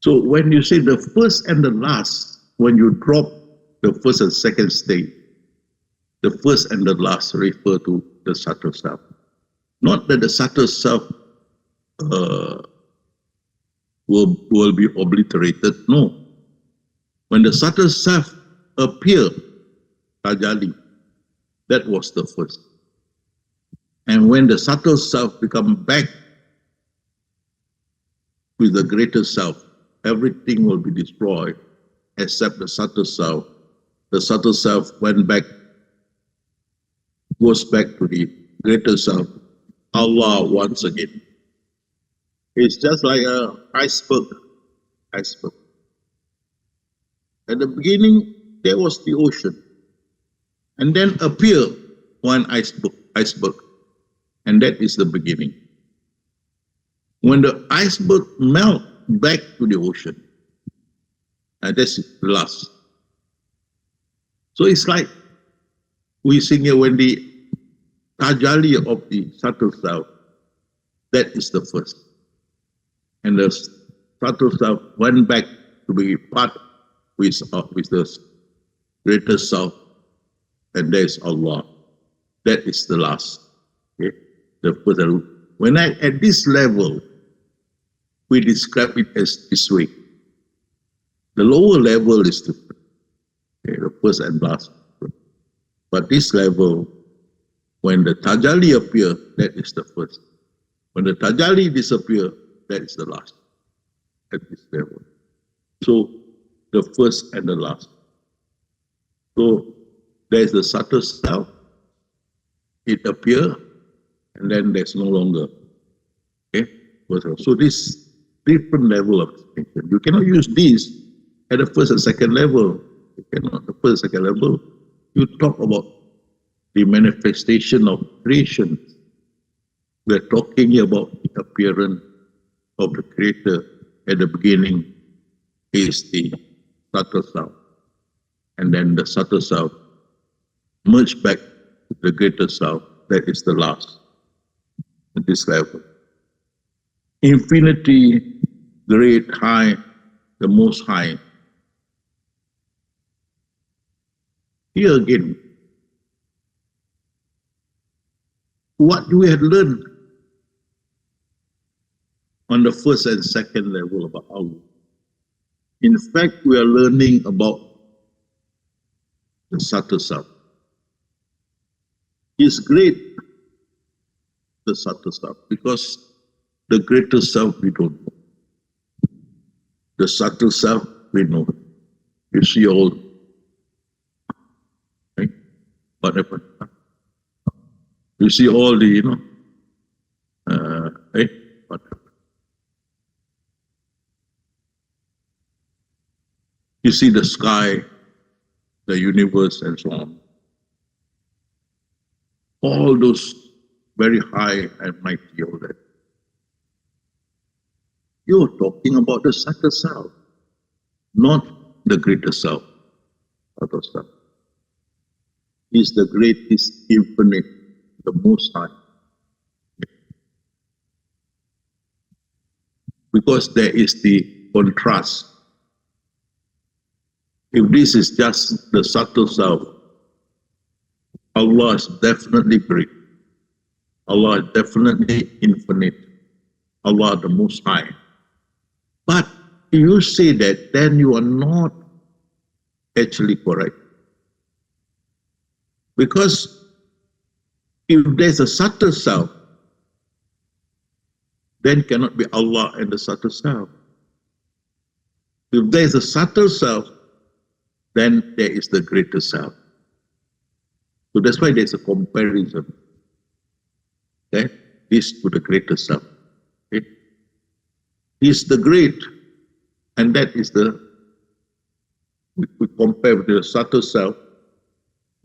So when you say the first and the last, when you drop the first and second state, the first and the last refer to the subtle self. Not that the subtle self will be obliterated. No. When the subtle self appeared, Tajali, that was the first. And when the subtle self become back with the greater self, everything will be destroyed except the subtle self. The subtle self went back, goes back to the greater self, Allah once again. It's just like an iceberg. Iceberg. At the beginning, there was the ocean. And then appeared one iceberg. And that is the beginning. When the iceberg melts back to the ocean, and that's the last. So it's like we sing here when the Tajali of the subtle self, that is the first. And the subtle self went back to be part with the greater self, and there is Allah. That is the last. Okay? The first. When at this level, we describe it as this way. The lower level is different. Okay, the first and last. But this level, when the Tajali appear, that is the first. When the Tajali disappear, that is the last. At this level. So, the first and the last. So, there is the subtle self. It appear, and then there's no longer. Okay? So, this different level of expression. You cannot use this at the first and second level. You cannot. The first and second level, you talk about the manifestation of creation. We're talking about the appearance of the Creator. At the beginning is the subtle self. And then the subtle self merge back to the greater self. That is the last at this level. Infinity, great, high, the most high. Here again, what we had learned on the first and second level about Allah. In fact, we are learning about the subtle self. It's great, the subtle self, because the greater self we don't know. The subtle self we know. You see all, right? What happened? You see all the, right? What happened? You see the sky, the universe, and so on. All those very high and mighty, all that. You're talking about the subtle self, not the greater self. Subtle self is the greatest, infinite, the most high. Because there is the contrast. If this is just the subtle self, Allah is definitely great. Allah is definitely infinite. Allah the most high. But if you say that, then you are not actually correct. Because if there's a subtle self, then cannot be Allah and the subtle self. If there is a subtle self, then there is the greater self. So that's why there's a comparison. Okay? This to the greater self. Okay? He is the great, and that is the, we compare with the subtle self.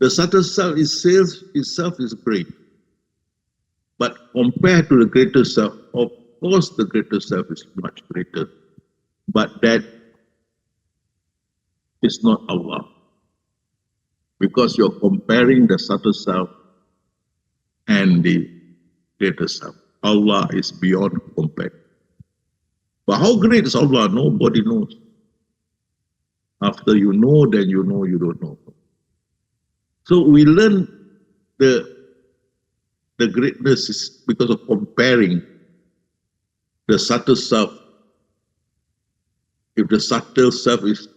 The subtle self itself is great. But compared to the greater self, of course the greater self is much greater. But that is not Allah. Because you're comparing the subtle self and the greater self. Allah is beyond compare. But how great is Allah? Nobody knows. After you know, then you know you don't know. So we learn the greatness is because of comparing the subtle self. If the subtle self is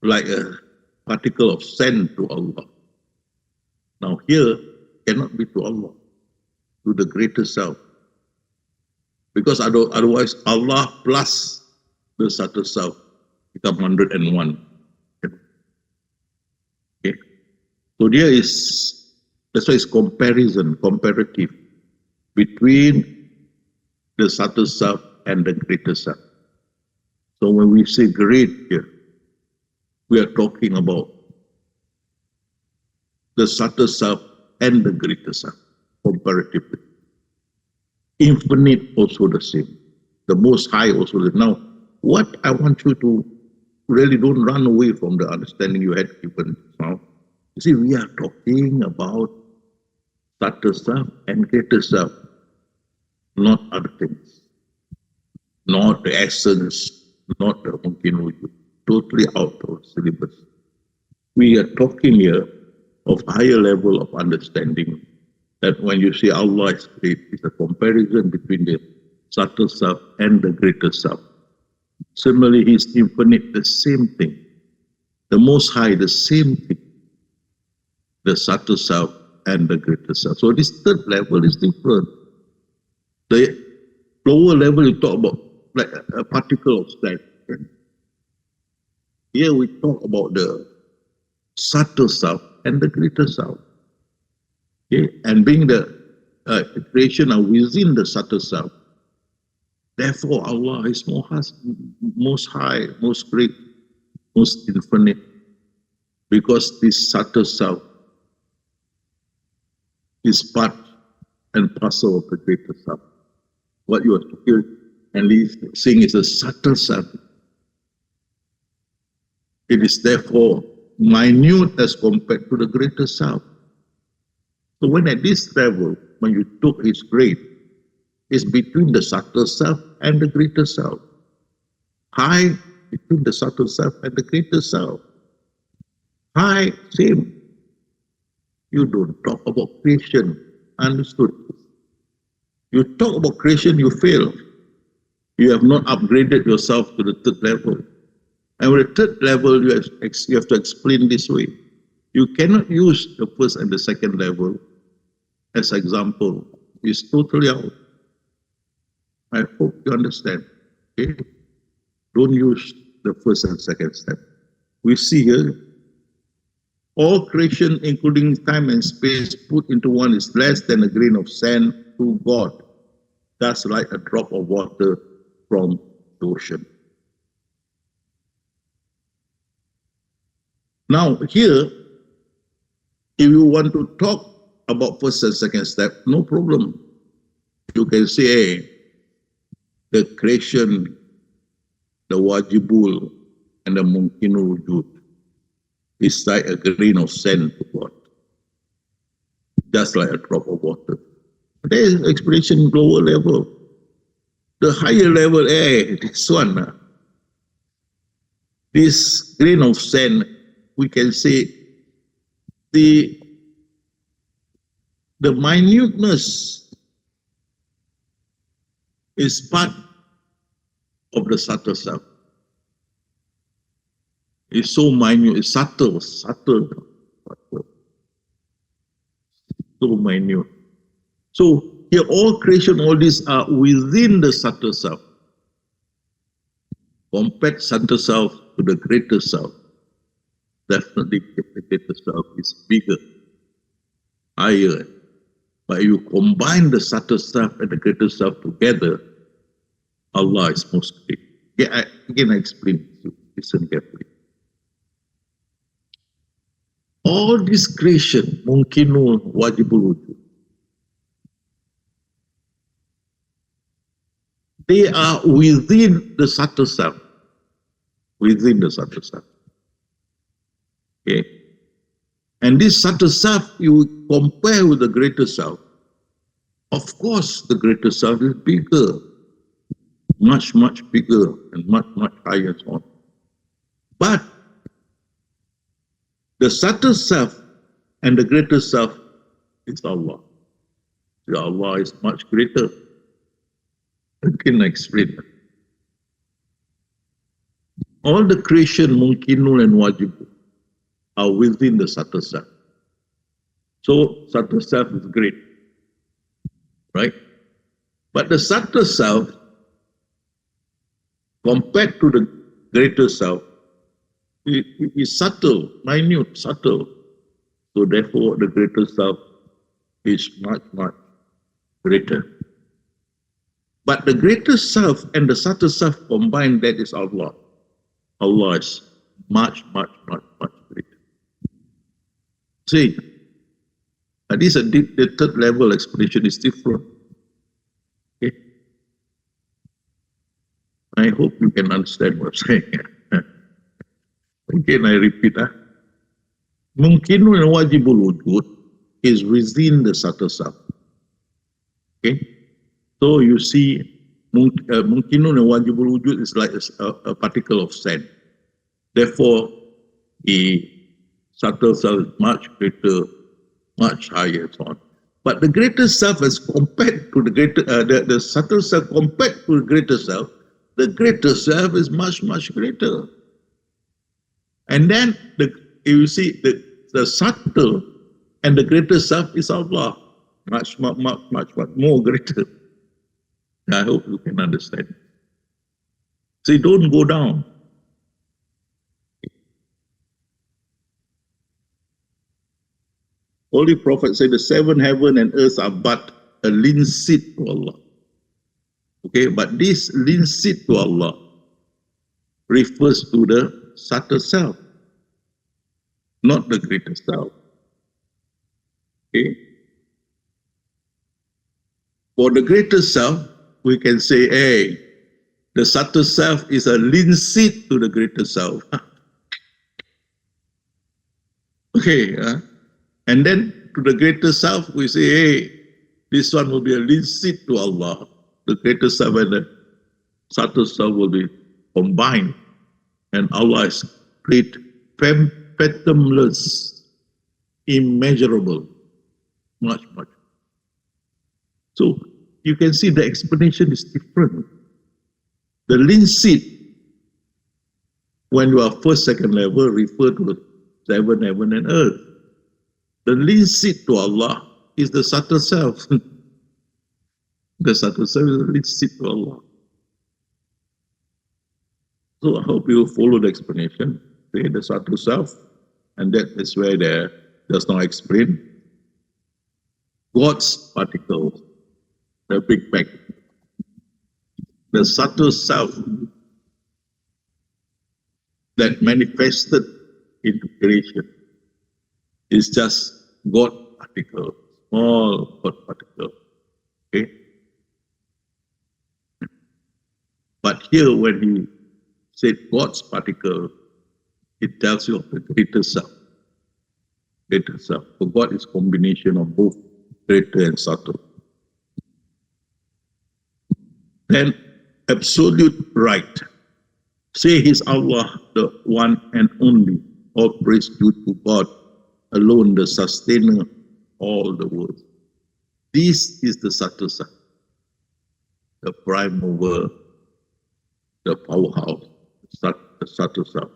like a particle of sand to Allah, now here cannot be to Allah, to the greater self. Because otherwise Allah plus the subtle self become 101. Okay. So there is, that's why it's comparison, comparative between the subtle self and the greater self. So when we say great here, we are talking about the subtle self and the greater self, comparatively. Infinite also the same. The Most High also the same. Now, what I want you to really don't run away from the understanding you had given now. You see, we are talking about subtle self and greater self, not other things. Not the essence, not the Mungkinuju, totally out of syllabus. We are talking here of higher level of understanding that when you say Allah is great, it's a comparison between the subtle self and the greater self. Similarly, He is infinite, the same thing. The Most High, the same thing. The subtle self and the greater self. So this third level is different. The lower level you talk about like a particle of sand. Here we talk about the subtle self and the greater self. Okay? And being the creation are within the subtle self, therefore Allah is most high, most great, most infinite, because this subtle self is part and parcel of the greater self. What you are talking and saying is a subtle self. It is therefore minute as compared to the greater self. So when at this level, when you took His great, it's between the subtle self and the greater self. High between the subtle self and the greater self. High, same. You don't talk about creation. Understood? You talk about creation, you fail. You have not upgraded yourself to the third level. And with the third level, you have to explain this way. You cannot use the first and the second level as example. It's totally out. I hope you understand. Okay? Don't use the first and second step. We see here, all creation, including time and space, put into one is less than a grain of sand to God. That's like a drop of water from the ocean. Now here, if you want to talk about first and second step, no problem. You can say, hey, the creation, the wajibul, and the mungkinul wujud is like a grain of sand to God. Just like a drop of water. There is explanation lower level. The higher level, hey, this one, this grain of sand, we can say the minuteness is part of the subtle self. It's so minute, it's subtle. so minute. So here all creation, all these are within the subtle self. Compared subtle self to the greater self, definitely the greater self is bigger, higher. But you combine the subtle self and the greater self together, Allah is most great. Again, I explain. Listen carefully. All this creation, mungkinul wajibul wujud, they are within the subtle self. Within the subtle self. Okay? And this subtle self, you compare with the greater self. Of course, the greater self is bigger. Much, much bigger and much, much higher. So on. But the subtle self and the greater self is Allah. So Allah is much greater. I can explain that. All the creation, mungkinul and wajib, are within the subtle self. So subtle self is great, right? But the subtle self, compared to the greater self, is subtle, minute, subtle. So therefore, the greater self is much, much greater. But the greater self and the subtle self combined, that is Allah. Allah is much, much, much, much greater. See, this is the third level explanation is different. Okay? I hope you can understand what I'm saying. Again, I repeat. Mungkinul and wajibul wujud is within the subtle self. Okay? So you see, mungkinul and wajibul wujud is like a particle of sand. Therefore, the subtle self is much greater, much higher, so on. But the greater self as compared to the greater, the subtle self compared to the greater self is much, much greater. And then you see the subtle and the greater self is Allah, much, much, much, much more greater. I hope you can understand. See, don't go down. Holy Prophet said the seven heaven and earth are but a linseed to Allah. Okay, but this linseed to Allah refers to the subtle self, not the greater self. Okay. For the greater self, we can say, hey, the subtle self is a linseed to the greater self. Okay, and then to the greater self, we say, hey, this one will be a linseed to Allah. The greater self and the subtle self will be combined. And Allah is great, fathomless, immeasurable, much, much. So you can see the explanation is different. The linseed, when you are first, second level, refer to the seven heaven and earth. The linseed to Allah is the subtle self. The subtle self is the linseed to Allah. So I hope you follow the explanation. Okay, the subtle self, and that is where there does not explain God's particle, the Big Bang. The subtle self that manifested into creation is just God particle, small God particle. Okay? But here when he said God's particle, it tells you of the greater self. Greater self. So God is combination of both greater and subtle. Then absolute right. Say He's Allah, the one and only. All praise due to God alone, the sustainer of all the world. This is the subtle self, the prime mover, the powerhouse, the subtle self.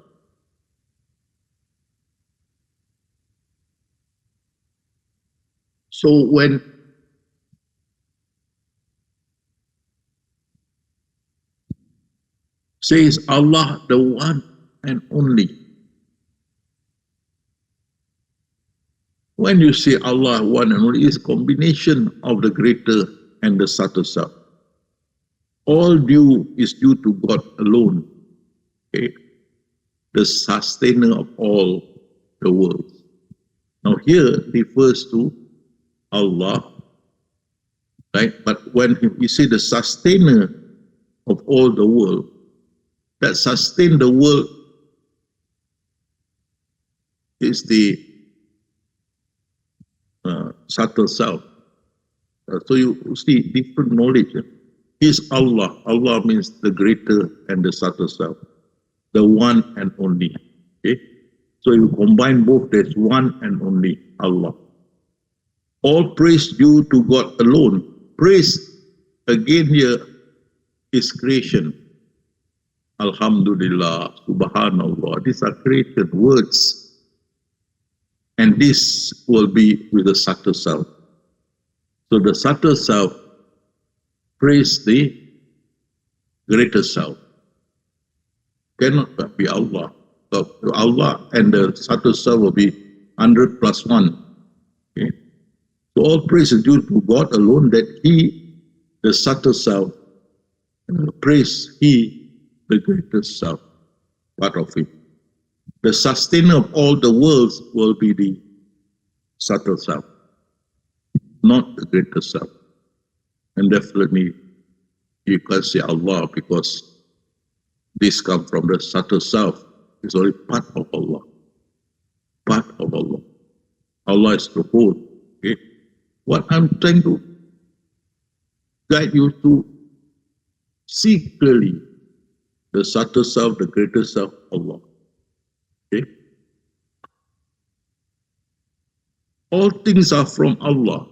So when says Allah the one and only, when you say Allah one and only, it's a combination of the greater and the subtle self. All due is due to God alone, okay? The sustainer of all the worlds. Now here refers to Allah, right? But when you say the sustainer of all the world, that sustain the world is the subtle self. So you see different knowledge. Is Allah. Allah means the greater and the subtle self, the one and only. Okay? So you combine both, there's one and only Allah. All praise due to God alone. Praise, again here, is creation. Alhamdulillah, Subhanallah. These are created words. And this will be with the subtle self. So the subtle self praise the greater self. Cannot be Allah. So Allah and the subtle self will be 100 plus 1. Okay? So all praise is due to God alone, that He, the subtle self, praise He, the greater self, part of it. The sustainer of all the worlds will be the subtle self, not the greater self. And definitely you can't say Allah because this comes from the subtle self. It's only part of Allah. Part of Allah. Allah is the whole. Okay? What I'm trying to guide you to see clearly, the subtle self, the greater self, Allah. Okay? All things are from Allah.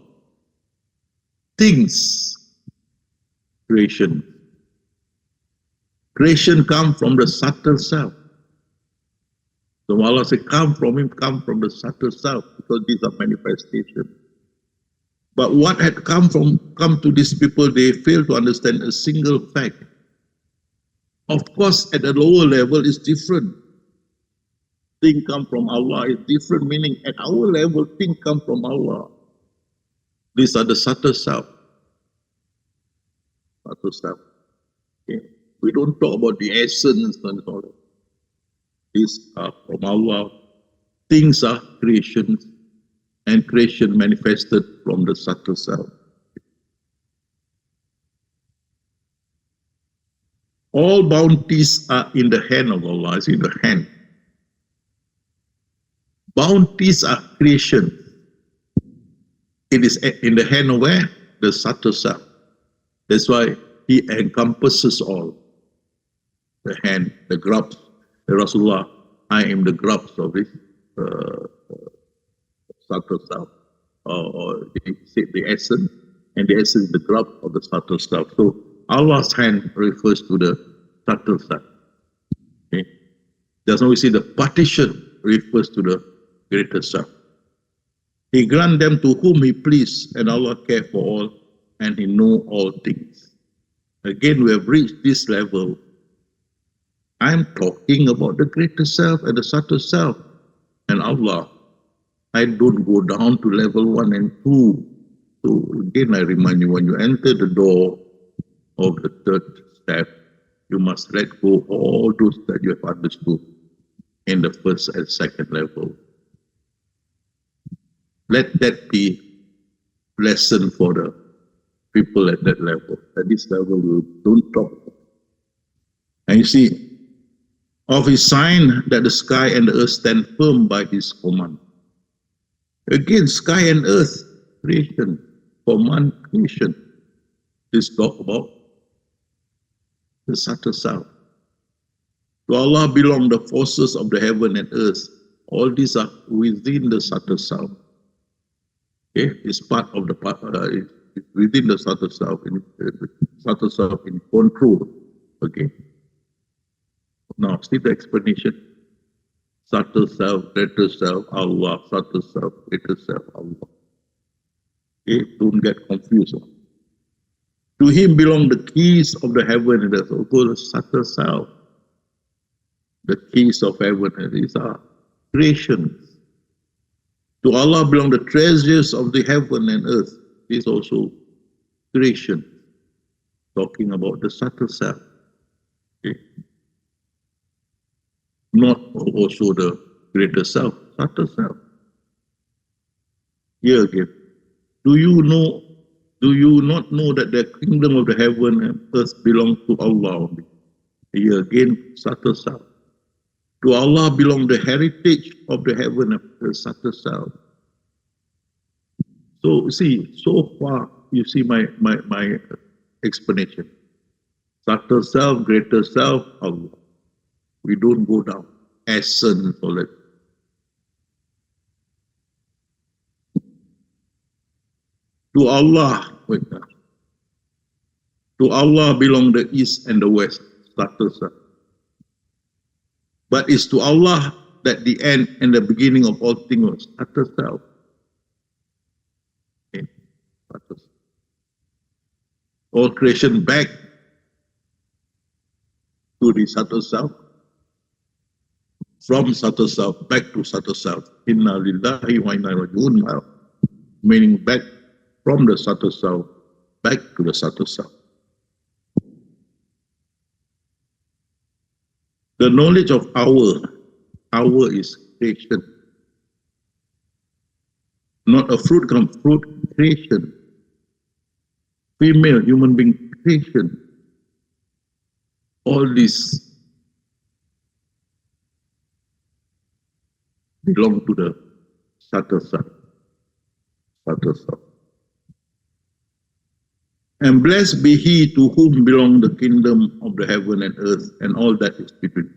Things, creation. Creation comes from the subtle self. So Allah said, come from Him, come from the subtle self, because these are manifestations. But what had come to these people, they fail to understand a single fact. Of course, at a lower level, it's different. Thing come from Allah is different, meaning at our level, thing come from Allah. These are the subtle self. Subtle self. Okay. We don't talk about the essence and all that. These are from Allah. Things are creations, and creation manifested from the subtle self. All bounties are in the hand of Allah. It's in the hand. Bounties are creation. It is in the hand of where? The subtle self. That's why He encompasses all. The hand, the grubs. The Rasulullah, I am the grubs of this subtle self. Or the essence, and the essence is the grub of the subtle self. So Allah's hand refers to the subtle self. Okay? That's why we see the partition refers to the greater self. He grant them to whom He please, and Allah care for all, and He know all things. Again, we have reached this level. I'm talking about the greater self and the subtle self, and Allah. I don't go down to level 1 and 2. So again, I remind you, when you enter the door of the third step, you must let go all those that you have understood in the first and second level. Let that be lesson for the people at that level. At this level, you don't talk. And you see, of His sign that the sky and the earth stand firm by His command. Again, sky and earth, creation, command, creation. This talk about the subtle self. To Allah belong the forces of the heaven and earth. All these are within the subtle self. Okay, it's part of the it's within the subtle self, subtle self in control. Okay. Now, see the explanation. Subtle self, greater self, Allah, subtle self, greater self, Allah. Okay? Don't get confused. To him belong the keys of the heaven and earth, also the subtle self. The keys of heaven and these are creations. To Allah belong the treasures of the heaven and earth. This is also creation. Talking about the subtle self. Okay. Not also the greater self, subtle self. Here again, do you not know that the kingdom of the heaven and earth belongs to Allah only? Here again, subtle self. To Allah belong the heritage of the heaven and the subtle self. So see, so far you see my explanation. Subtle self, greater self, Allah. We don't go down. Essence or that. To Allah, to Allah belong the east and the west, subtle self. But it's to Allah that the end and the beginning of all things was subtle self. Okay. Subtle self. All creation back to the subtle self. From subtle self back to subtle self. Inna lillahi wa inna ilaihi raji'un. Meaning back from the subtle self back to the subtle self. The knowledge of our is creation. Not a fruit come fruit, creation. Female, human being, creation. All this belong to the subtle self. Subtle self. And blessed be he to whom belong the kingdom of the heaven and earth and all that is between.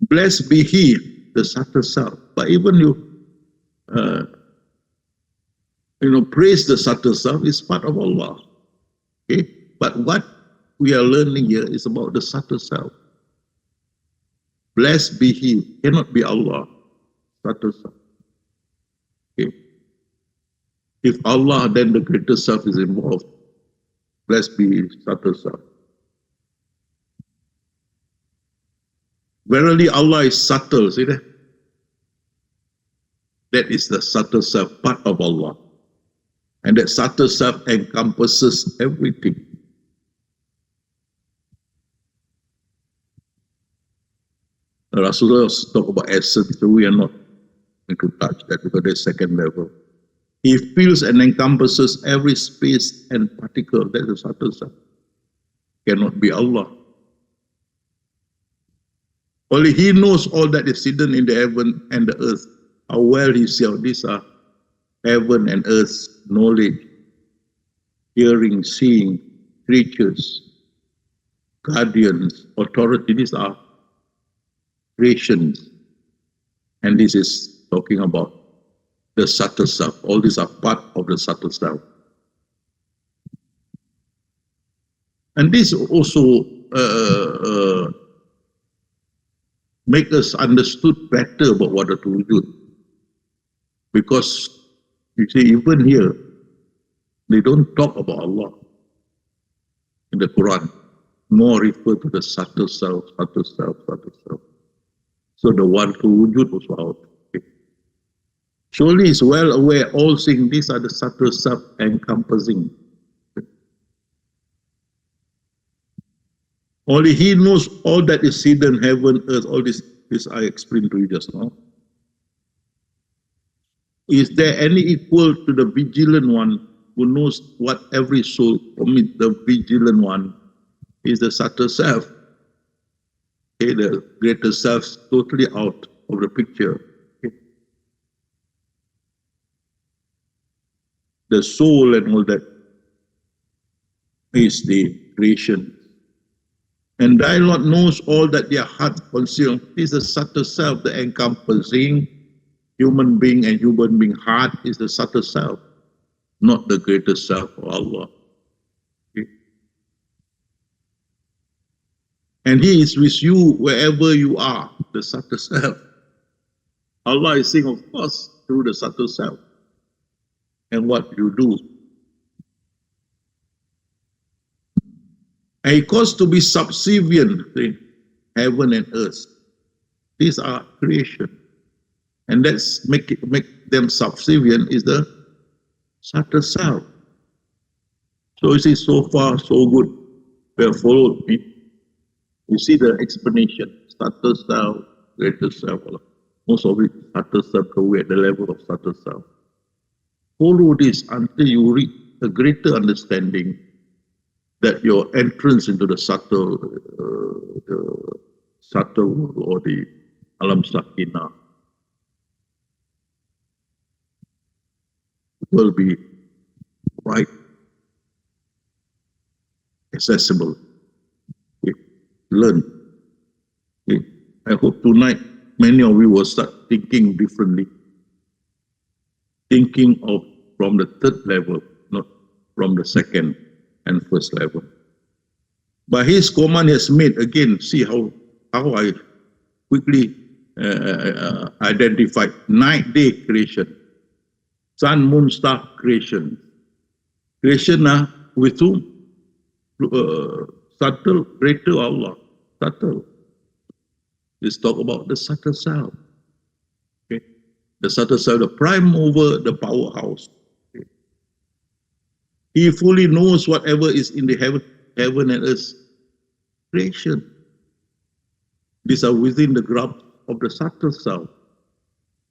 Blessed be he, the subtle self. But even you praise the subtle self is part of Allah. Okay? But what we are learning here is about the subtle self. Blessed be he, cannot be Allah, subtle self. Okay? If Allah, then the greater self is involved. Blessed be subtle self. Verily Allah is subtle, see that? That is the subtle self, part of Allah. And that subtle self encompasses everything. Rasulullah talk about essence, so we are not going to touch that because that's second level. He fills and encompasses every space and particle. That is subtle self. Cannot be Allah. Only He knows all that is hidden in the heaven and the earth. How well He sees. These are heaven and earth knowledge, hearing, seeing, creatures, guardians, authority. These are creations. And this is talking about the subtle self. All these are part of the subtle self. And this also make us understood better about what to do. Because you see, even here, they don't talk about Allah in the Quran, nor refer to the subtle self, subtle self, subtle self. So the one who wujud was out. Okay. Surely is well aware, all seeing, these are the subtle self encompassing. Only He knows all that is hidden, heaven, earth, all this I explained to you just now. Is there any equal to the vigilant one who knows what every soul commits? The vigilant one is the subtle self. Okay, the greater self is totally out of the picture. Okay. The soul and all that is the creation. And thy Lord knows all that their heart conceals. This is the subtle self, the encompassing human being and human being heart is the subtle self, not the greater self of Allah. Okay. And He is with you wherever you are, the subtle self. Allah is saying, of course, through the subtle self. And what you do And it caused to be subservient to heaven and earth. These are creation. And that's make them subservient is the subtle self. So you see, so far, so good. We have followed me. You see the explanation. Subtle self, greater self. Most of it, subtle self, we're at the level of subtle self. Follow this until you reach a greater understanding that your entrance into the subtle or the alam sakina will be quite accessible. Okay. Learn. Okay. I hope tonight many of you will start thinking differently. Thinking of from the third level, not from the second and first level. But his command has made, again, see how I quickly identified night, day creation, sun, moon, star creation. Creation with whom? Subtle, greater Allah. Subtle. Let's talk about the subtle self. Okay? The subtle self, the prime mover, the powerhouse. Okay? He fully knows whatever is in the heaven and earth creation. These are within the grasp of the subtle self.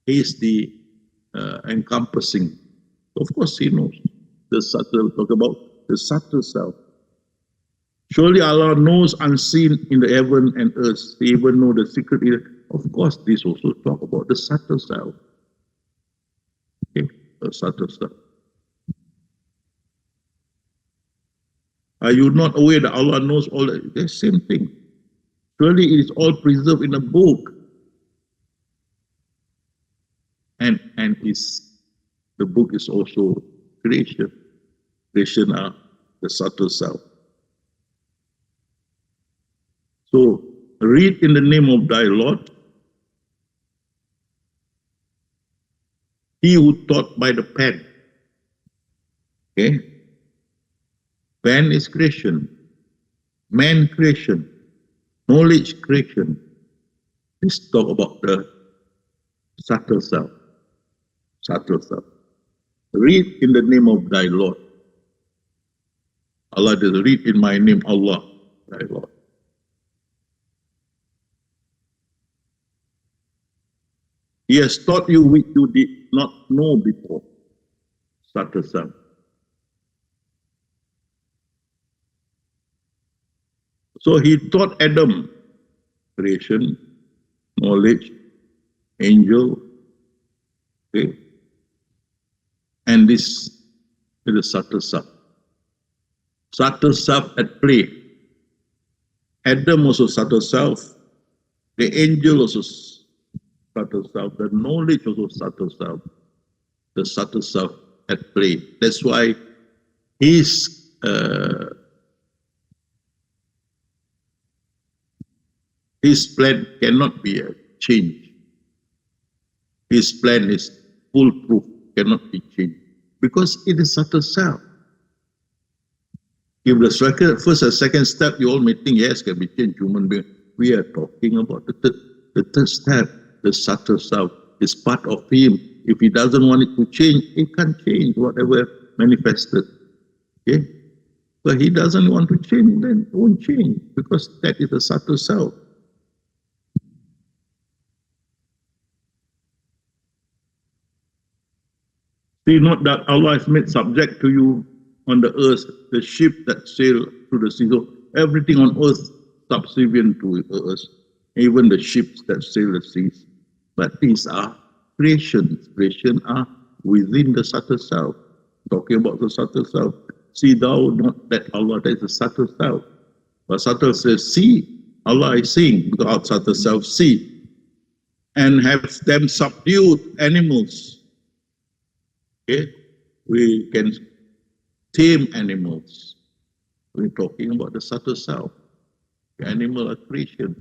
He is the encompassing. Of course, he knows the subtle. Talk about the subtle self. Surely Allah knows unseen in the heaven and earth. He even know the secret. Of course, this also talk about the subtle self. Okay, the subtle self. Are you not aware that Allah knows all that? The same thing. Surely it is all preserved in a book. And the book is also creation. Creation are the subtle self. So read in the name of thy Lord. He who taught by the pen. Okay? Pen is creation. Man creation. Knowledge creation. Let's talk about the subtle self. Subtle self. Read in the name of thy Lord. Allah does read in my name, Allah, thy Lord. He has taught you which you did not know before. Subtle self. So he taught Adam creation, knowledge, angel, okay? And this is the subtle self. Subtle self at play. Adam also subtle self. The angel also subtle self. The knowledge also subtle self. The subtle self at play. That's why his plan cannot be changed. His plan is foolproof, cannot be changed. Because it is subtle self. If the first and second step, you all may think, yes, can be changed, human being. We are talking about the third step, the subtle self is part of him. If he doesn't want it to change, it can't change whatever manifested. Okay? But he doesn't want to change, then it won't change, because that is the subtle self. See not that Allah has made subject to you on the earth, the ship that sail through the sea. So everything on earth subservient to earth, even the ships that sail the seas. But these are creations. Creation are within the subtle self. Talking about the subtle self. See thou not that Allah, that is the subtle self. But subtle says, see, Allah is seeing, because subtle self see. And have them subdued animals. Okay? We can tame animals. We're talking about the subtle self. The animal are creation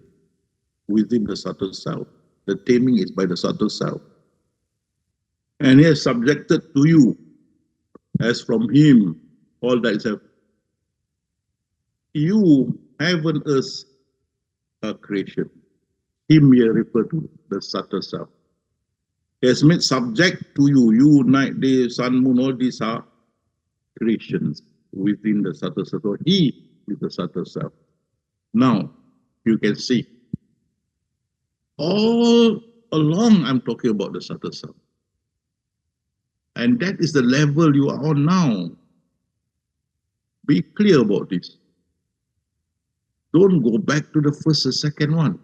within the subtle self. The taming is by the subtle self. And he is subjected to you, as from him, all that is you, heaven, earth, are creation. Him here refer to the subtle self. He has made subject to you. You, night, day, sun, moon, all these are creations within the subtle self. So he is the subtle self. Now, you can see, all along I'm talking about the subtle self. And that is the level you are on now. Be clear about this. Don't go back to the first or second one.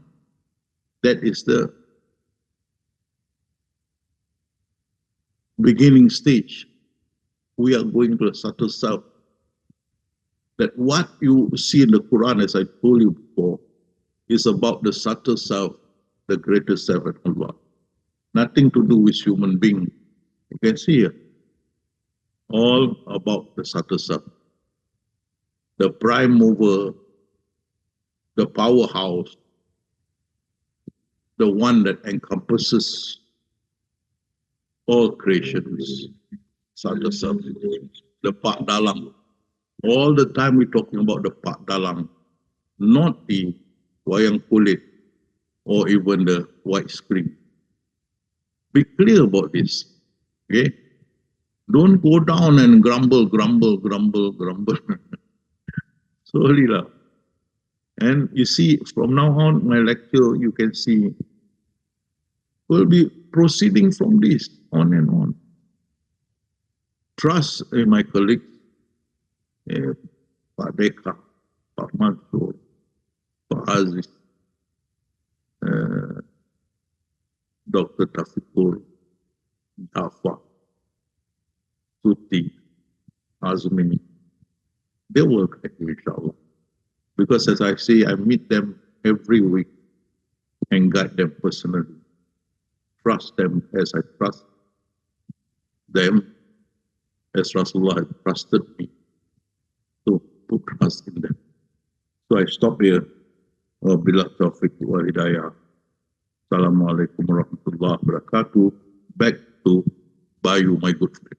That is the beginning stage. We are going to the subtle self. That what you see in the Quran, as I told you before, is about the subtle self, the greater self of Allah. Nothing to do with human being. You can see here. All about the subtle self. The prime mover, the powerhouse, the one that encompasses all creations, subtle self, the Pak Dalang. All the time we're talking about the Pak Dalang, not the wayang kulit or even the white screen. Be clear about this. Okay? Don't go down and grumble. Slowly lah. And you see, from now on, my lecture, you can see, will be proceeding from this, on and on. Trust in my colleagues, Pak Deka, Pak Mansur, Pak Aziz, Dr. Tafikur, Jaffa, Sufi, Azmi. They will get you, inshallah. Because as I say, I meet them every week and guide them personally. Trust them as I trust them, as Rasulullah has trusted me. So put trust in them. So I stop here. Wabillahi taufiq wal hidayah. Assalamualaikum warahmatullahi wabarakatuh. Back to Bayu, my good friend.